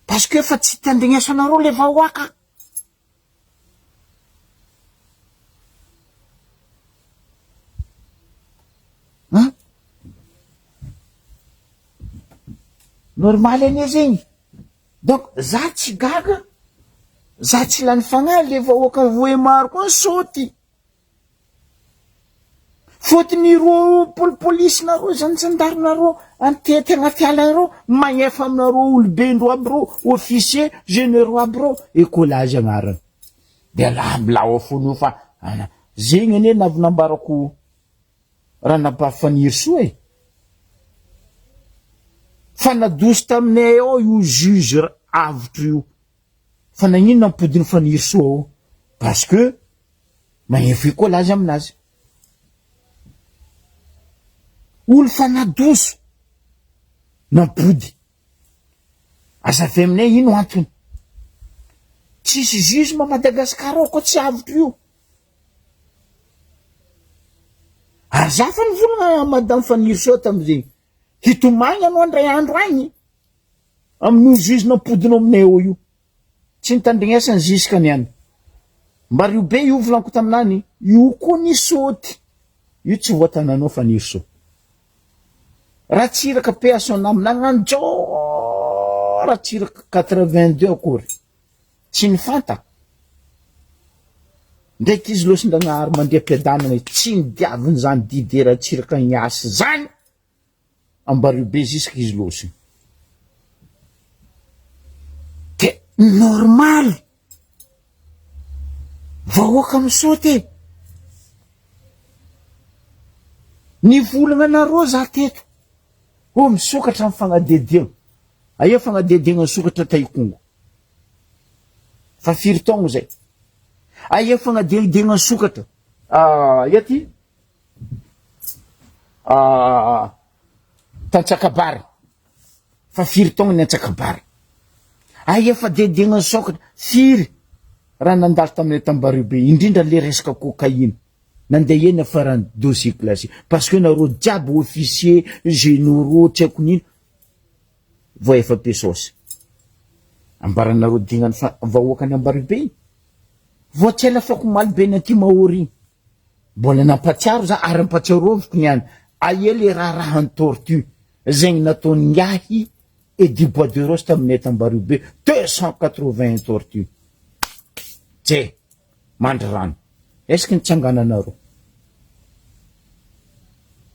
parce que fa tsy tandrignesanareo le vahoaka. Normal ane zegny. Donc za tsy gaga, za tsy lany fagnahy le vahoaka voe maro koa saoty. Fotony ro polipolisy nareo, zany gendarme nareo, antety agnaty ala reo, magnefa aminareo olobendro aby reo, officier, généraux aby reo, écolage agnarany. De la milao fono fa zegny ane navinambarako raha nampahafaniry soa e. Fa nadoso taminay ao io juge avotro io, fa nagnino nampodiny faniry soa ao? Parce que magnefa écolage aminazy. Olo fa nadoso nampody, azavy aminay ino antony? Tsisy juge Madagasikara ao koa tsy avotro io. Ary za fa nivolagna madame Faniry Soa tamizegny, hitomagny anao andray andro agny amin'io juge nampodinao aminay ao io, tsy nitandrignesany jusque niany. Mbary io be io volaniko taminany, io koa ni saoty, io tsy voatananao Faniry Soa. Raha tsiraka personam nagnanjo, raha tsiraka 82 akory, tsy ny fanta. Ndraiky izy losin-dragnahary mandeha mpiadanana, tsy nidiaviny zany didera tsiraka niasy zany, Ambaribe jusque izy losi. Ke normal vahoaka misaoty. Ny volagna nareo za teto, misokatra amin'ny fagnadediagna. Aia fagnadediagna sokatra Taikongo? Fa firy taogno zay? Aia fagnadediagna sokatra? Ia ty? Tantsakabary. Fa firy taogno ny Antsakabary? Aia fa dediagna sokatra? Firy? Raha nandalo taminay Tambaribe, indrindra le resaka cocaïne. Nandeha eny afarany dossier classé. Parce que nareo jiaby officier, généraux, tsy haiko nino, voa efa pesosy. Ambaranareo dignany vahoaka ny Ambaribe. Voa tsy ela fako malibe ny Antimahory. Mbola nampatsiaro za, ary nampatsiaroviko niany. Aia le raharahan'ny tortue, zegny nataony Ngiahy et du Bois de Rose taminay Tambaribe, 281 tortue. Tse, mandry rano. Est-ce que nitsangananareo?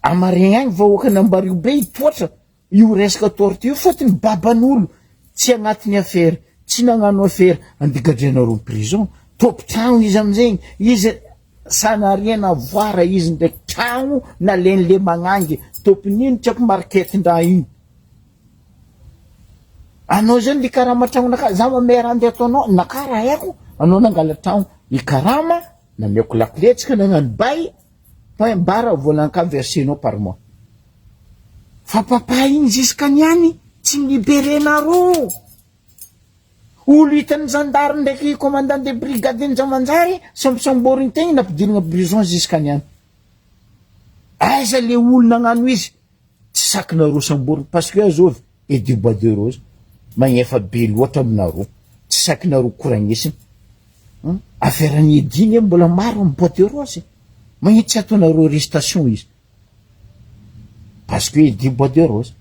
Amaregny agny vahoaka ny Ambaribe hipoatra, io resaka torture fotony baban'olo tsy agnatiny affaire tsy nagnano affaire andigadrenareo prison tompotragno izy amizegny izy sanariana voara izy ndraiky tragno na len'le magnangy tompon'ino tiako mariketin-draha iny anao zany likarama tragnonaka za mamera andeha ataonao nakara haiko anao nangala tragno ikarama namiako lakletsika nagnano bay point bara volanka versenao par mois fa papa iny ziskany any tsy miliberenareo olo hitany zandary ndraiky commandant de brigade ny jamanjary sambosamboriny tegny nampidirina prison ziskany any aiza le olo nagnano izy tsy sakinareo samboriny parce que azovy Edy Bois de Rose magnefa be loatra aminareo tsy sakinareo koragnesiny affaire-ny Edy mbola maro amin'ny Bois de Rose magnety tsy ataonareo arrestation izy parce que Edy Bois de Rose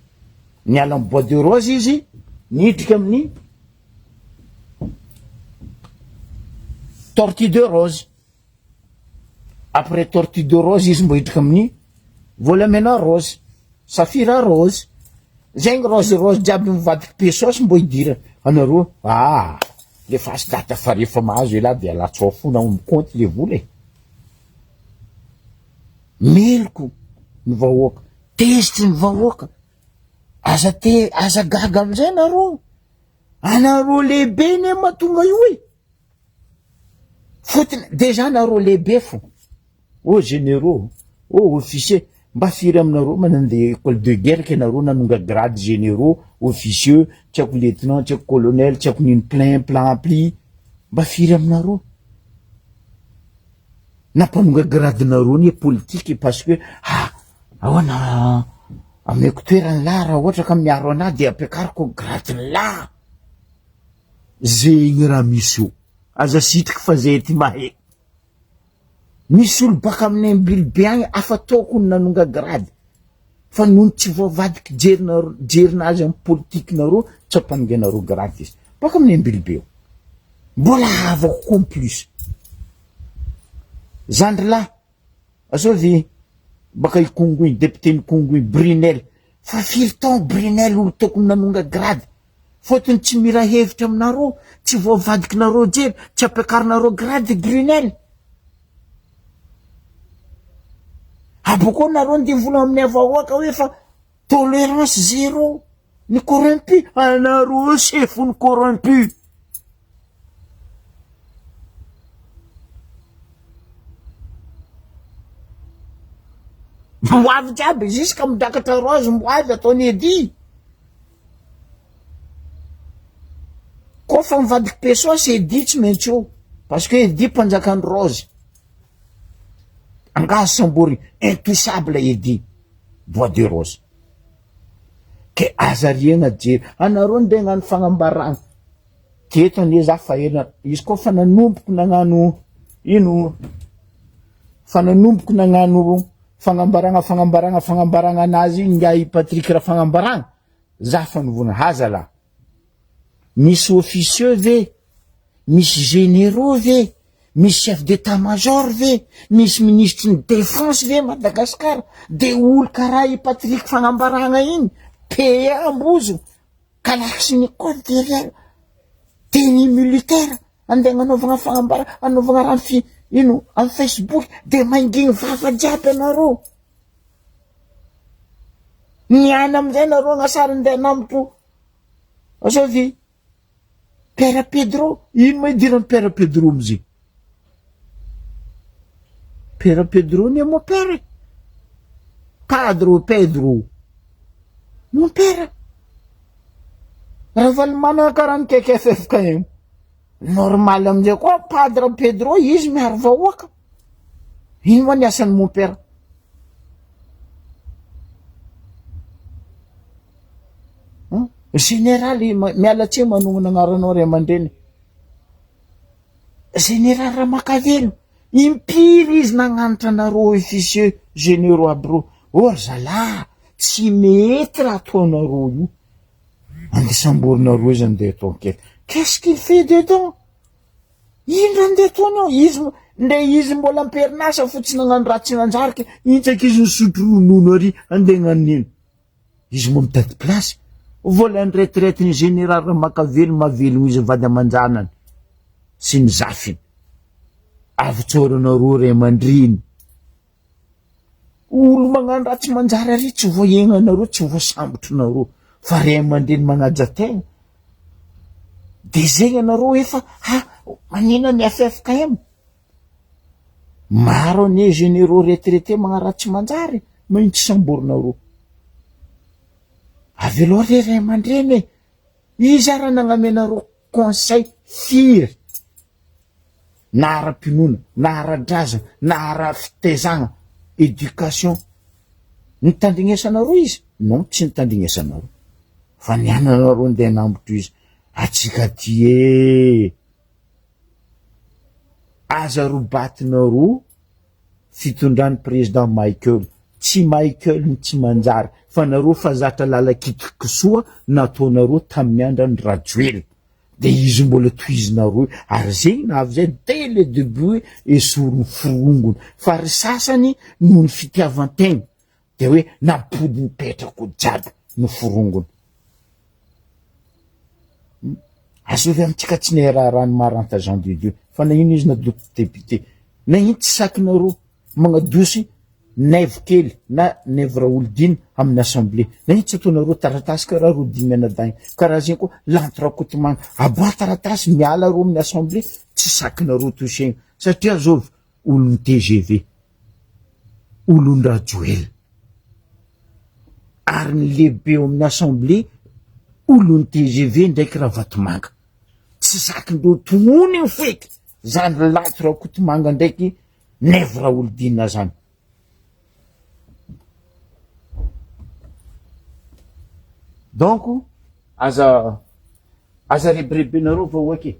niala amin'ny Bois de Rose izy nidriky amin'ny Tortue de Rose après Tortue de Rose izy mbo hidriky amin'ny volamena rose safira rose zegny rose jiaby mivadiky pesos mbo hidira anareo le fasy data fa rehefa mahazo ela de alatsao fona compte le vola meloko ny vahoaka tezitry ny vahoaka aza gaga amizay anareo lehibe ne matonga io fotony déjà nareo lehibe fo généraux officier mba firy aminareo manandeha école de guerre ke nareo nanonga grade généraux officieux tsy haiko lieutenant tsy haiko colonel tsy haiko nino plein plan pli mba firy aminareo nampanonga grade nareo ny politique parce que ahoana ameko toerany la raha ohatra ka miaro anahy de ampiakariko grade ny la zegny raha misy io aza sitriky fa zay ty mahe misy olo baka amin'ny ambilibe agny afataoko ny nanonga grade fa noho tsy voavadiky jerinazy amin'ny politique nareo tsy ampanonganareo grade izy baka amin'ny ambilibe eo mbola avako koa plus zandrilahy azovy baka ikongo iny député ny Congo iny Brunel fa firy taogno Brunel olo tokony nanonga grade fotony tsy mira hevitra aminareo tsy voavadiky nareo jery tsy ampiakarinareo grade Brunel aboko nareo ndivola amin'ny avahoaka hoe fa tolérance zéro ny corrompu anareo chefo ny corrompu mboavy jiaby jusqu'à midrakatra rose mboavy ataony Edy kofa mivadiky pesos Edy tsy maintsy eo parce que Edy mpanjakany rose angazo sambory intouchable Edy Bois de Rose ke azariana jery anareo nde gnano fagnambarana teto ane za fa ela izy koa fa nanomboky nagnano ino fa nanomboky nagnano fagnambarana anazy nga i Patrick raha fagnambarana za fa novona haza la misy officieux ve misy généraux ve misy chef d'état-major ve misy ministre ny défense ve Madagasikara de olo karaha i Patrick fagnambarana iny ambozo kalaky ny code derrière tenue militaire andeha anaovana fagnambarana anaovana raha ino amin'ny Facebook de maingigny vava jiaby anareo niany amizay nareo agnasara ndeha namotro azovy Père Pedro ino ma idirany Père Pedro amizay Père Pedro ne mon père Padre Pedro mon père raha valimana karany KKFF ka io normal amizay koa Padre Pedro izy miaro vahoaka ino ma niasany mon père général mialatsia manonona agnaranao ray aman-dreny général Ramakavelo impiry izy nagnanitra anareo officieux généraux aby reo zala tsy mety raha ataonareo io andesamborinareo izy andeha atao enquête qu'est-ce qu'il fait dedans ino raha andeha ataonao izy nde izy mbola amperinasa fotsiny nagnano raha tsy nanjariky intsaka izy nisotro ronono ary andeha gnanino izy moa mitady plasy volany retraite ny général Makavelo mavelogno izy vady aman-janany sy ny zafiny avy tsoranareo ray aman-dreny olo magnano raha tsy manjary ary tsy voaiegnanareo tsy voasambotronareo fa ray aman-dreny magnaja tegna de zegny anareo efa manina ny FFKM maro ane généraux retraité magnano raha tsy manjary magnitsy samborinareo avy aloha re ray aman-dreny izy raha nagnamenareo conseil firy na ara-pinoana na ara-drazana na ara-fitezagna éducation nitandrignesanareo izy non tsy nitandrignesanareo fa niananareo ndeha nambotro izy atsika ty aza robatinareo fitondrany président Michael tsy Michael ny tsy manjary fa nareo fa zatra lalakisoa nataonareo tamin'ny andrany Rajoely de izy mbola toizinareo ary zegny na avy zay dès le début esorony forongony fa ry sasany noho ny fitiavan-tegna de hoe napody nipetrako jiaby no forongony azovy amitsika tsy ne raharano maranta Jean de Dieu fa na ino izy na député na ino tsy sakinareo magnadosy naivo kely na naivo raolodina amin'ny assemblée na ino tsy ataonareo taratasy karaha rodimy anadagny karaha zegny koa lantrakotomagna aboa taratasy miala reo amin'ny assemblée tsy sakinareo tosegna satria zovy olony TGV olony Rajoely ary ny lehibe eo amin'ny assemblée olony TGV ndraiky raha vatomanga tsy sakindreo tonony io feky zany lato raha kotomanga ndraiky naivo raolodina zany donc aza rebrebenareo vahoaky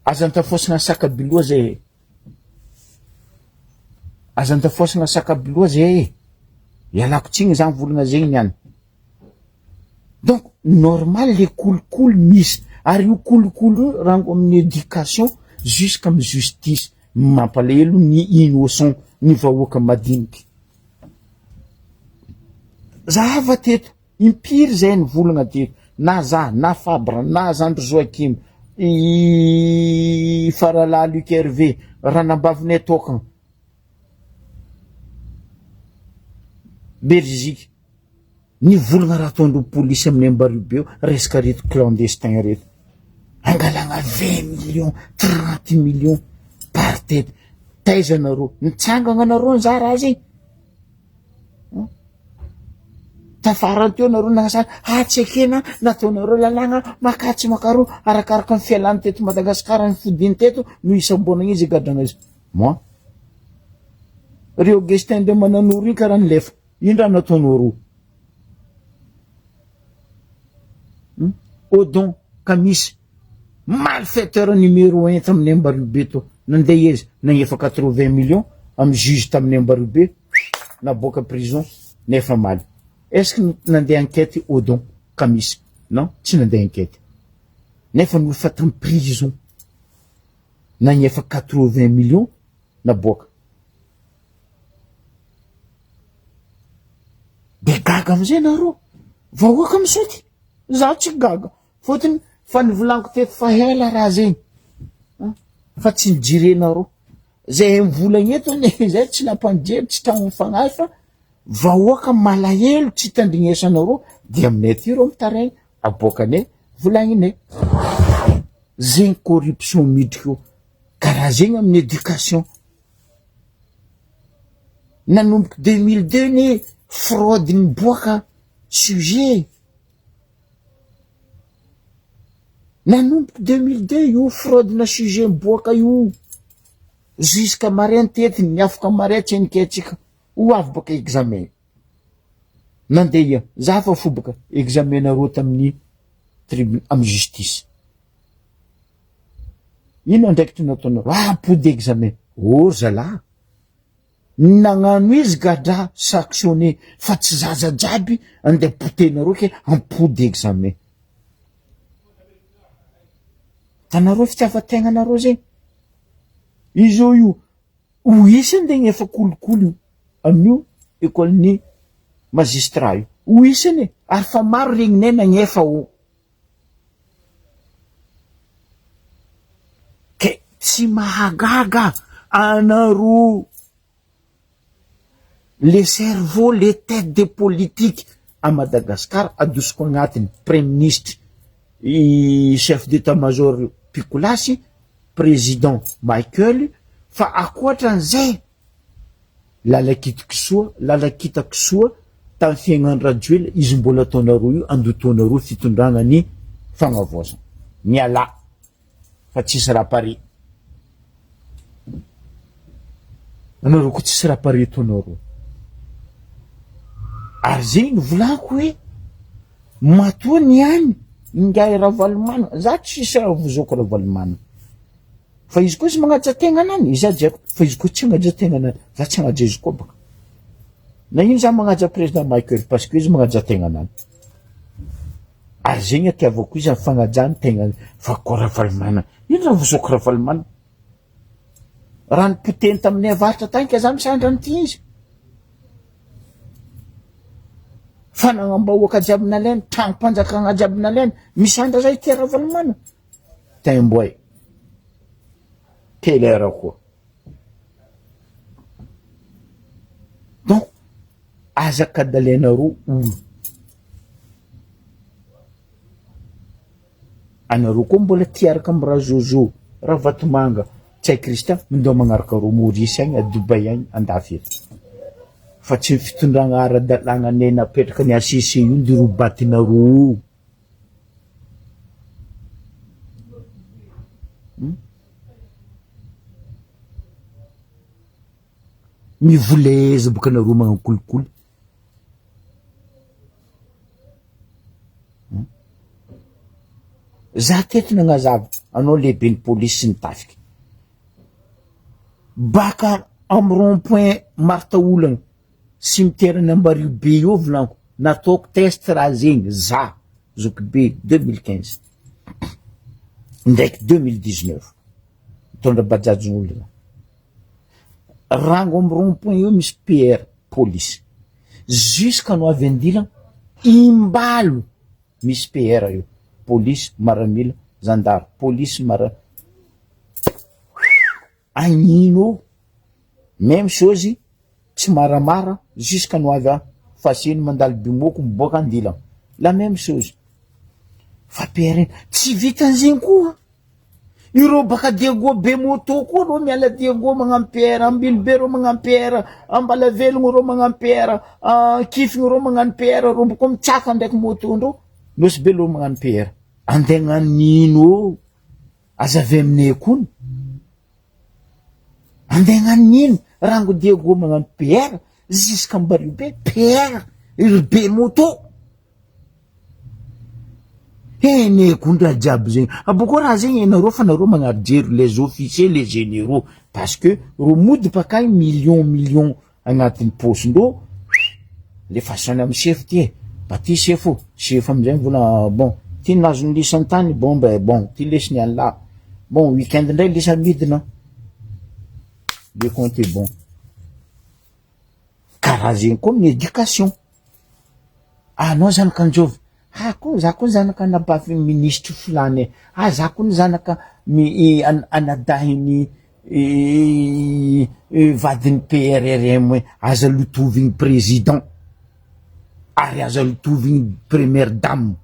aza nitafosagna sakabiloa zay aza nitafosagna sakabiloa zay ialako tsigny zany volagna zegny niany donc normal le kolokolo misy ary io kolokolo rango amin'ny éducation jusqu'à amy justice mampalahelo ny innocent ny vahoaka madiniky zahava teto impiry zay ny volagna teto na za na Fabre na Zandry Joakim Farala Luc Hervé ranambavinay tokagna Belgique ny volagna raha ataondreo polisy amin'ny Ambaribe resaka reto clandestin reto angalagna 20 millions 30 millions par tête taizanareo nitsangagna nareo za raha zegny tafarany teo nareo nagnasana tsy ekena nataonareo lalagna makatsy makaro arakaraka ny fialany teto Madagasikara ny fodiny teto no isam-bonagna izy gadrana izy moi Rio Augustin de mananoro iny karaha nilefa iny raha nataonareo Odon Kamis malfaiteur numéro 1 tamin'ny Ambaribe to nandeha izy nagnefa 80 millions amy juge tamin'ny Ambaribe naboaka prison nefa maly est-ce que nandeha enquête Odon Kamis non tsy nandeha enquête nefa nofa tamin'ny prison nagnefa 80 millions naboaka de gaga amizay nareo vahoaka misaoty za tsy gaga fotony fa nivolaniko teto fa hela raha zegny fa tsy nijirenareo zay mivolagna eto zay tsy lampanjery tsy tragno mifagnahy fa vahoaka malahelo tsy tandrignesanareo de aminay aty reo mitaraigny aboakanay volagninay zegny corruption miditra io karaha zegny amin'ny éducation nanomboky 2002 ny fraude niboaka sujet nanomboky 2002 io fraude na sujet miboaka io jusqu'à marin tety ny afaka marin tsy niketsika ho avy baka examen nandeha za fa fobaka examen nareo tamin'ny tribunal amy justice ino ndraiky ty nataonareo pody examen zalahy nagnano izy gadra sanctionné fa tsy zaza jiaby andeha potenareo ke ampody examen tanareo fitiavan-tegna nareo zegny izy io ho isy andeha efa kolokolo amin'io école ny magistrat io ho isany ary fa maro regninay nagnefa o ke tsy mahagaga anaro les cerveaux, les têtes de politique à Madagascar adosiko agnatiny premier ministre i chef d'état-major Pikolasy, président Michael, fa akoatran'izay lalakitako soa tamin'ny fiaignan'ny Rajoelina izy mbola ataonareo io andotoanareo fitondrana ny fagnavaozana miala fa tsisy rapare anareo koa tsisy rapare ataonareo ary zegny volaniko hoe matoa ny any ingay Ravalomanana za tsisy vozoko Ravalomanana fa izy koa tsy magnaja tegna any izy ajaiko fa izy koa tsy magnaja tegna any za tsy magnaja izy koa baka na ino za magnaja président Michael parce que izy magnaja tegna any ary zegny atiavako izy amin'ny fagnajany tegna fa koa Ravalomanana ino raha vozoko Ravalomanana raha nipoteny tamin'ny avaratra tany ka za misandra an'ity izy fa nagnambahoaka jiaby nalainy tragnom-panjakana jiaby nalainy misandra zay ty Ravalomanana temboy telera koa donc azaka dalainareo olo anareo koa mbola tiaraka amin'ny raha zozo raha Vatomanga tsy hay Christian mindao magnaraka ro Maurice agny a Dubai agny andafy eto fa tsy fitondragna ara-dalàgna anay napetraka ny ACC io ndy robatinareo mivoleza boka anareo magnakolikoly za teto nagnazava anao lehibe ny polisy sy ny tafiky baka amy rond-point Marta olagna cimetière Nambario be io volaniko nataoko test raha zegny za zoky be 2015 ndraiky 2019 mitondra bajajin'olona rango amy rond-point io misy PR police jusqu'à no avy andilagna imbalo misy PR io police maramila gendarme police agnino même chose tsy maramara jusqu'à no avy fasiny mandalo bimoko miboaka andilagna la même chose fa PR tsy vitan'zegny koa ireo baka Diego be moto koa ro miala Diego magnampera ambilobe ro magnampera ambala velogno ro magnampera kifigny ro magnampera ro boko mitsaka ndraiky moto ndro nosy be lo magnampera andegna nino azavy aminay kony andegna nino rango Diego magnampera jusqu'à Ambario be PR be moto ne kundra jiaby zegny aboko raha zegny nareo fa nareo magnajery les officiers les généraux parce que ro mody bakay million agnatin'ny posindro le façon amy chef ty ba ty chef amizay vola bon ty nazo ny lisany tany bon ty lesiny any la bon weekend ndray lisa midina le compte bon karaha zegny koa amin'ny éducation anao zanaka anjovy za koa zanaka nabafy ministre fulany za koa zanaka anadahiny vadiny PRRM aza lotovigny président ary aza lotovigny première dame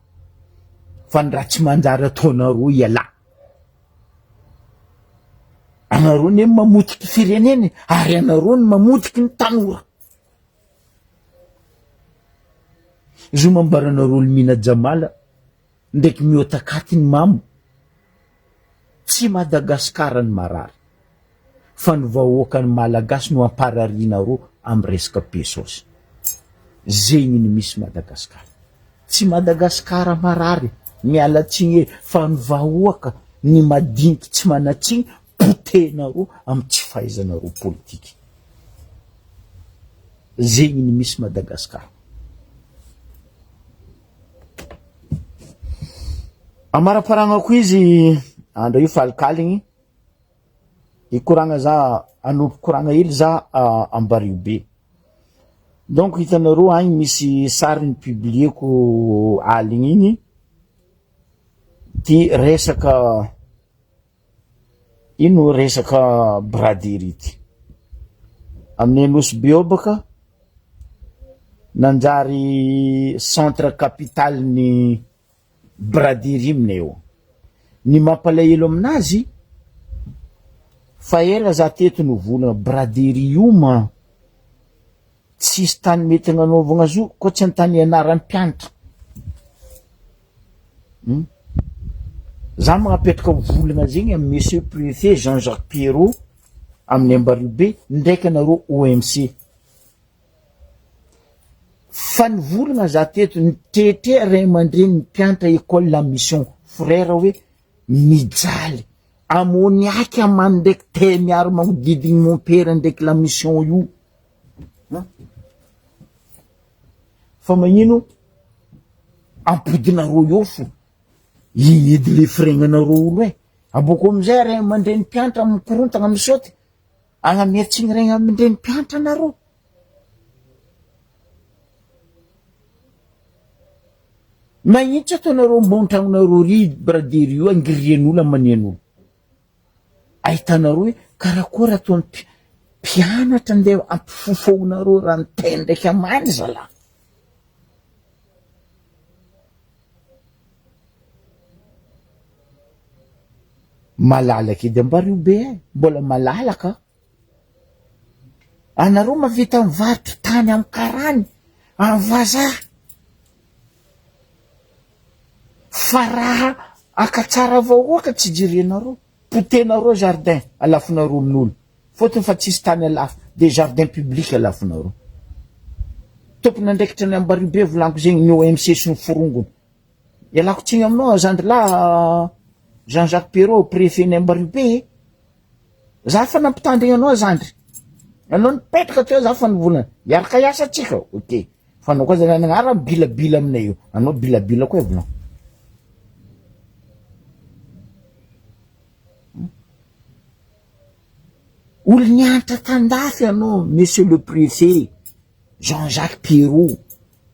fa ny raha tsy manjary ataonareo iala anareo ne mamotiky fireneny ary anareo ny mamotiky ny tanora zo mambaranareo Mina Jamala ndraiky miotakatiny mamo tsy Madagasikara ny marary fa ny vahoaka ny malagasy no ampararianareo amy resaka pesos zegny ny misy Madagasikara tsy Madagasikara marary mialatsigny fa ny vahoaka ny madiniky tsy manatsigny potenareo amy tsy fahaizanareo politiky zegny ny misy Madagasikara amaraparanako izy andra io falikaligny ikoragna za anompo koragna hely za Ambario be Donc hitanareo agny misy sariny publieko aligny igny ty resaka ino resaka braderie ty amin'ny Anosy ao baka nanjary centre capital ny braderie aminay eo. Ny mampalahelo aminazy fa ela za teto novolagna braderie io ma tsisy tany mety agnanaovagna azo koa tsy an-tany ianaran'ny mpianatra. Za magnapetraka volagna zegny amin'ny monsieur préfet Jean-Jacques Pierrot amin'ny Ambaribe ndraiky anareo OMC. Fa nivolagna za teto nitretre ray aman-dreny mpianatra école la mission frère hoe mijaly amoniaky amany ndraiky te miaro magnodidigny mon père ndraiky la mission io. Fa magnino ampodinareo eo fo igny edy le fregnanareo olo e. Aboko amizay ray aman-dreny mpianatra mikorontagna misaoty agnamiatsigny ray aman-dreny mpianatra nareo. Magnitsy ataonareo mbon-tragnonareo ry braderie io angirian'olo amanian'olo. Ahitanareo hoe karakory ataon'ny mpianatra ndeha ampifofonareo raha niteny ndraiky amany zala. Malalaka edy Ambaribe mbola malalaka. Anareo mavita mivarotra tany amin'ny karany amin'ny vazaha. Fa raha akatsara avahoaka tsy jirenareo. Potenareo jardin alafonareo amin'olo. Fotony fa tsisy tany alafo de jardin public alafonareo. Tompona ndraikitra ny Ambaribe volaniko zegny ny OMC sy ny forongony. Ialako tsiny aminao zandrilahy Jean-Jacques Pierrot préfet ny Ambaribe. Za fa nampitandrigna anao zandry. Anao nipetraka teo za fa nivolana. Iaraka iasa atsika. Ok. Fa anao koa zany agnara bilabila aminay io. Anao bilabila koa volan. Olo nianatra tandafy anao monsieur le préfet Jean-Jacques Pierrot.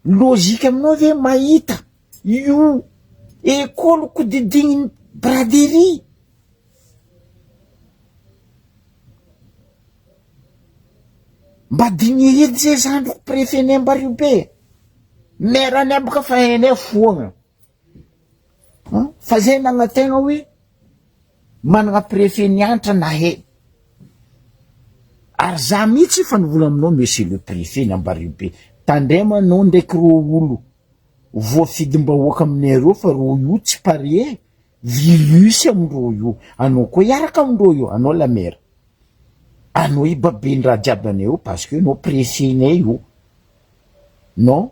Logika aminao ve mahita io école kodidigny braderie. Mba digny edy zay zandriko préfet ny Ambaribe. Maire ny abaka fa hainay foagna. Fa zay nagnategna hoe managna préfet nianatra nahe. Ary za mihitsy fa nivola aminao monsieur le préfet ny Ambaribe. Tandremanao ndraiky ro olo voafidimbahoaka aminareo fa ro io tsy pare vilusy amindro io. Anao koa iaraka amindro io. Anao la maire. Anao i babeny raha jiaby anay io parce que anao préfet nay io. Non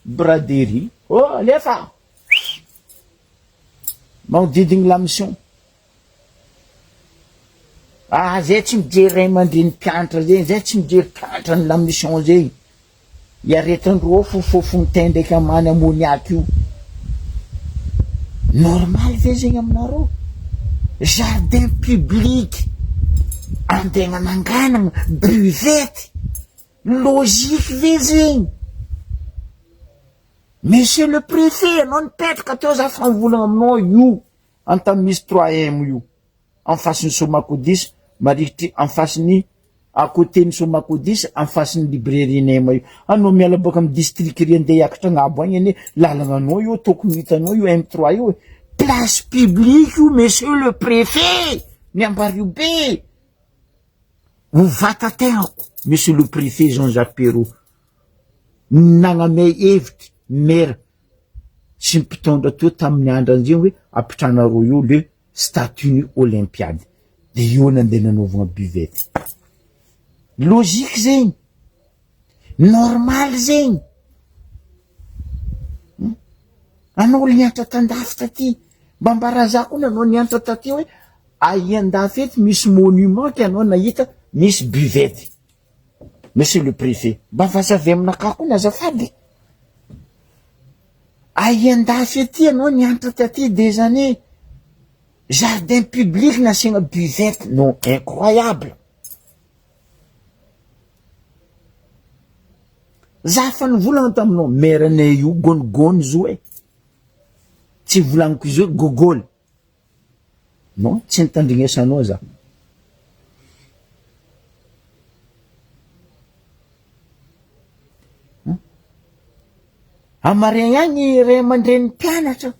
braderie. Oh lefa magnodidigny la mission. Ah zay tsy mijery ray aman-dreny mpianatra zegny. Zay tsy mijery mpianatra ny la mission zegny. Iaretandreo fofofo miteny ndraiky amany amoniaky io. Normal ve zegny aminareo? Jardin public antegna nanganagna buvette. Logique ve zegny? Monsieur le préfet, anao nipetraka teo za fa mivolagna aminao io antany misy 3M io. En face ny Somako 10 marikitry en face ny à côté ny Somako 10 en face ny librairie Nema io. Anao miala baka amin'ny district ry andeha hiakatra agnabo agny ane lalagna anao io tokony hitanao io M3 io. Place publique io monsieur le préfet ny Ambaribe. Mivatategnako monsieur le préfet Jean-Jacques Pierrot. Nagnamay hevitry maire sy mpitondra teo tamin'ny andro an'izay hoe apitranareo io le statut olympiade de io nandeha nanaovagna buvette. Logique zegny. Normal zegny. Anao olo nianatra tandafy taty. Mba mbaraza koa anao nianatra taty hoe Aiandafy eto misy monument ka anao nahita misy buvette. Monsieur le préfet, mba vazavy aminaka koa nazafady. Aiandafy ety anao nianatra taty des années. Jardin public nasiagna buvette. Non, incroyable. za fa nivolagna taminao meranay io gonigony zo e tsy volagniko izy hoe gogoly non tsy nitandrignesanao za amaregny agny ray aman-dren'ny mpianatra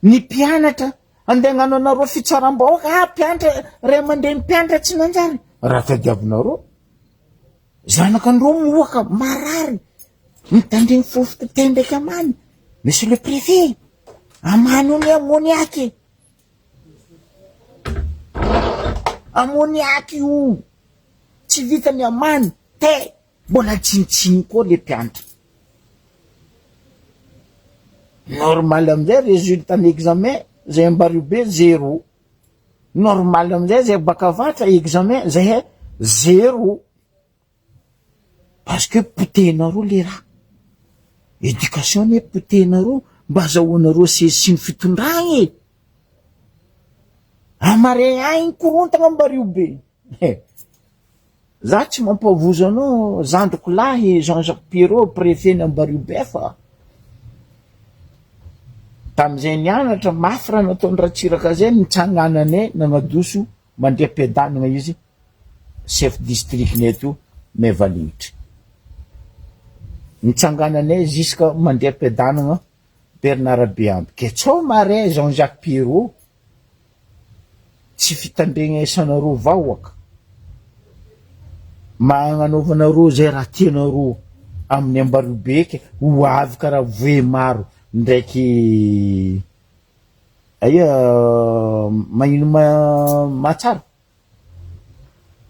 ny mpianatra andeha hagnano anareo fitsaram-bahoaka mpianatra ray aman-dren'ny mpianatra tsy nanjary raha tadiavinareo zanakandreo mihoaka marary mitandregny fofototeny ndraiky amany monsieur le préfet amany ony amoniaky io tsy vitany amany te mbola tsinitsiny koa le mpianatra normal amizay résultat ny examen zay ambario be 0 normal amizay zay bakavatra examen zay 0 parce que potehinareo le raha éducation ne potehinareo mba azahoanareo sy ny fitondragny amare agny korontagna ambario be za tsy mampavozo anao zandriko lahy Jean-Jacques Pirot préfet ny ambario be fa tamizay nianatra mafy raha nataony Ratsiraka zay nitsangananay nagnadoso mandeha mpiadanagna izy chef district neto Mevalingitra nitsangananay jusqu'à mandeha mpiadanagna Bernard Beamby ke tsao mare Jean-Jacques Pirot tsy fitandregna isanareo vahoaka magnanaovanareo zay raha tianareo amin'ny ambario be ke ho avy karaha voe maro ndraiky magnino matsara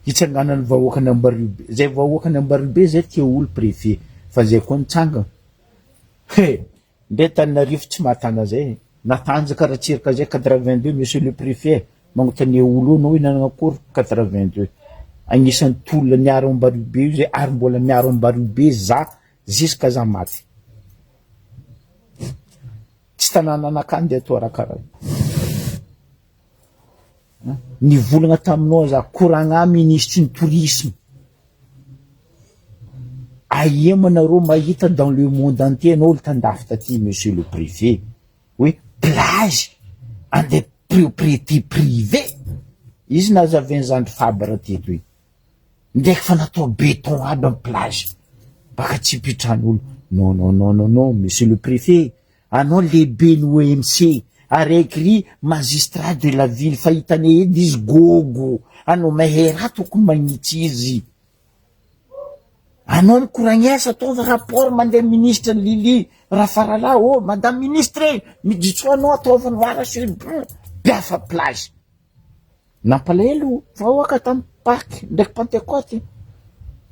hitsanganany vahoaka ny ambario be zay vahoaka ny ambario be zay tia olo préfet fa zay koa nitsangana ndre Tananarivo tsy mahatana zay natanjaka Ratsiraka zay 82 monsieur le préfet magnotania olo anao hinanana akory 82 agnisan'ny tolona miaro ambario be io zay ary mbola miaro ambario be za jusqu'à za maty tsy tanàna anakany atao raha nivolagna taminao za koragna ministre ny tourisme aiemanareo mahita dans le monde entier anao olo tandafy taty monsieur le préfet hoe plage en des propriétés privées izy nazavainy zandry fabra teto hoe ndraiky fa natao béton aby amin'ny plage baka tsy pitran'olo non monsieur le préfet anao lehibe ny OMC araiky magistrat de la ville fa hitane edy izy gogo anao mahay raha tokony magnitsy izy anao mikoragnesa ataova rapport mandeha ministre Lili Rafarala madame ministre mijitsoanao ataova noara sur biafa plage nampalahelo vahoaka tamin'ny Pâques ndraiky Pentecôte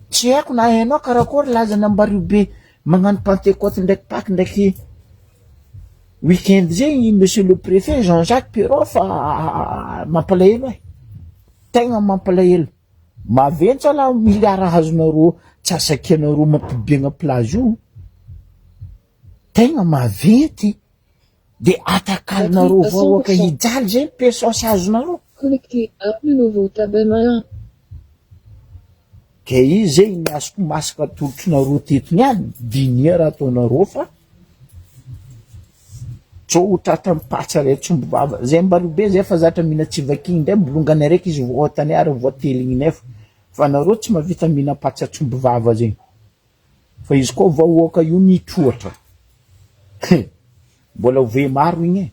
tsy haiko na hainao karakory lazany ambario be magnano Pentecôte ndraiky Pâques ndraiky week-end zay monsieur le préfet Jean-Jacques Pirot fa mampalahelo tegna mampalahelo maventsy la miliara azonareo tsy asakianareo mampibiagna plage io tegna maventy de atakalinareo vahoaka hijaly zay pesosy azonareo connecté à un nouveau tableau. ke izy zay niasoko masaka tolotronareo tetony any dinia raha ataonareo fa tsao hotratra mipatsa ray tsombo vava zay ambario be zay fa zatra mihina tsivakiny ndray bolongany araiky izy voatany ary voateligny fa nareo tsy mavita mihina patsa tsombo vava zegny fa izy koa vahoaka io nitroatra mbola ove maro igny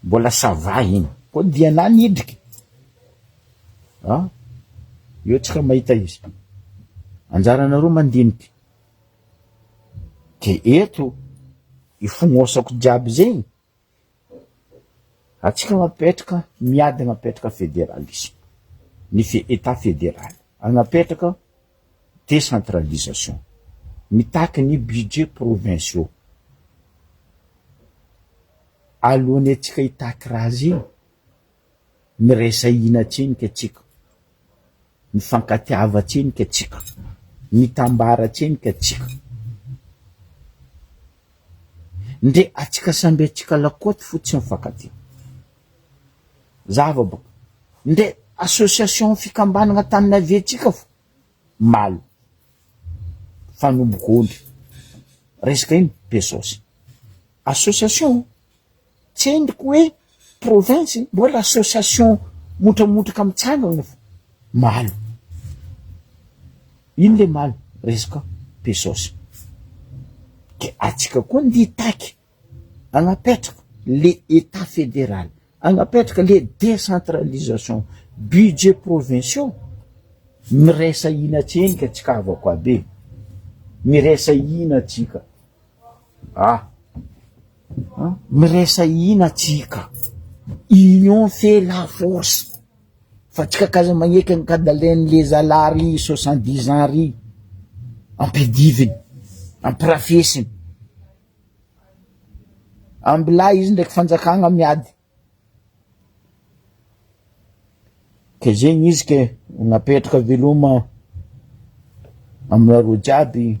mbola sava igny koa diana nidriky io tsika mahita izy anjaranareo mandiniky ke eto ifognosako jiaby zegny atsika mapetraka miady agnapetraka fédéralisme ny état fédéral agnapetraka décentralisation mitaky ny budget provinciaux alohan'ny atsika hitaky raha zay miresahina tsiniky atsika mifankatiava tsiniky atsika mitambara tsiniky atsika ndre atsika samby atsika lakoty fotsiny mifankatia zava boka ndre association fikambanagna tanina avy atsika fo malo fanombogoly resaka iny pesosy association tsy endriko hoe province mbola association motramotraka mitsangana fa malo iny le malo resaka pesosy ke atsika koa nditaky agnapetraka le état fédéral agnapetraka le décentralisation budget provinciaux miresa ina atsika tsika avako abe miresa ina atsika miresa ina atsika union fait la force fa tsika kaza magneky ankadalainy le zalary 70 ans ry ampidiviny ampirafesiny ambilay izy ndraiky fanjakagna miady ke zegny izy ke napetraka veloma aminareo jiaby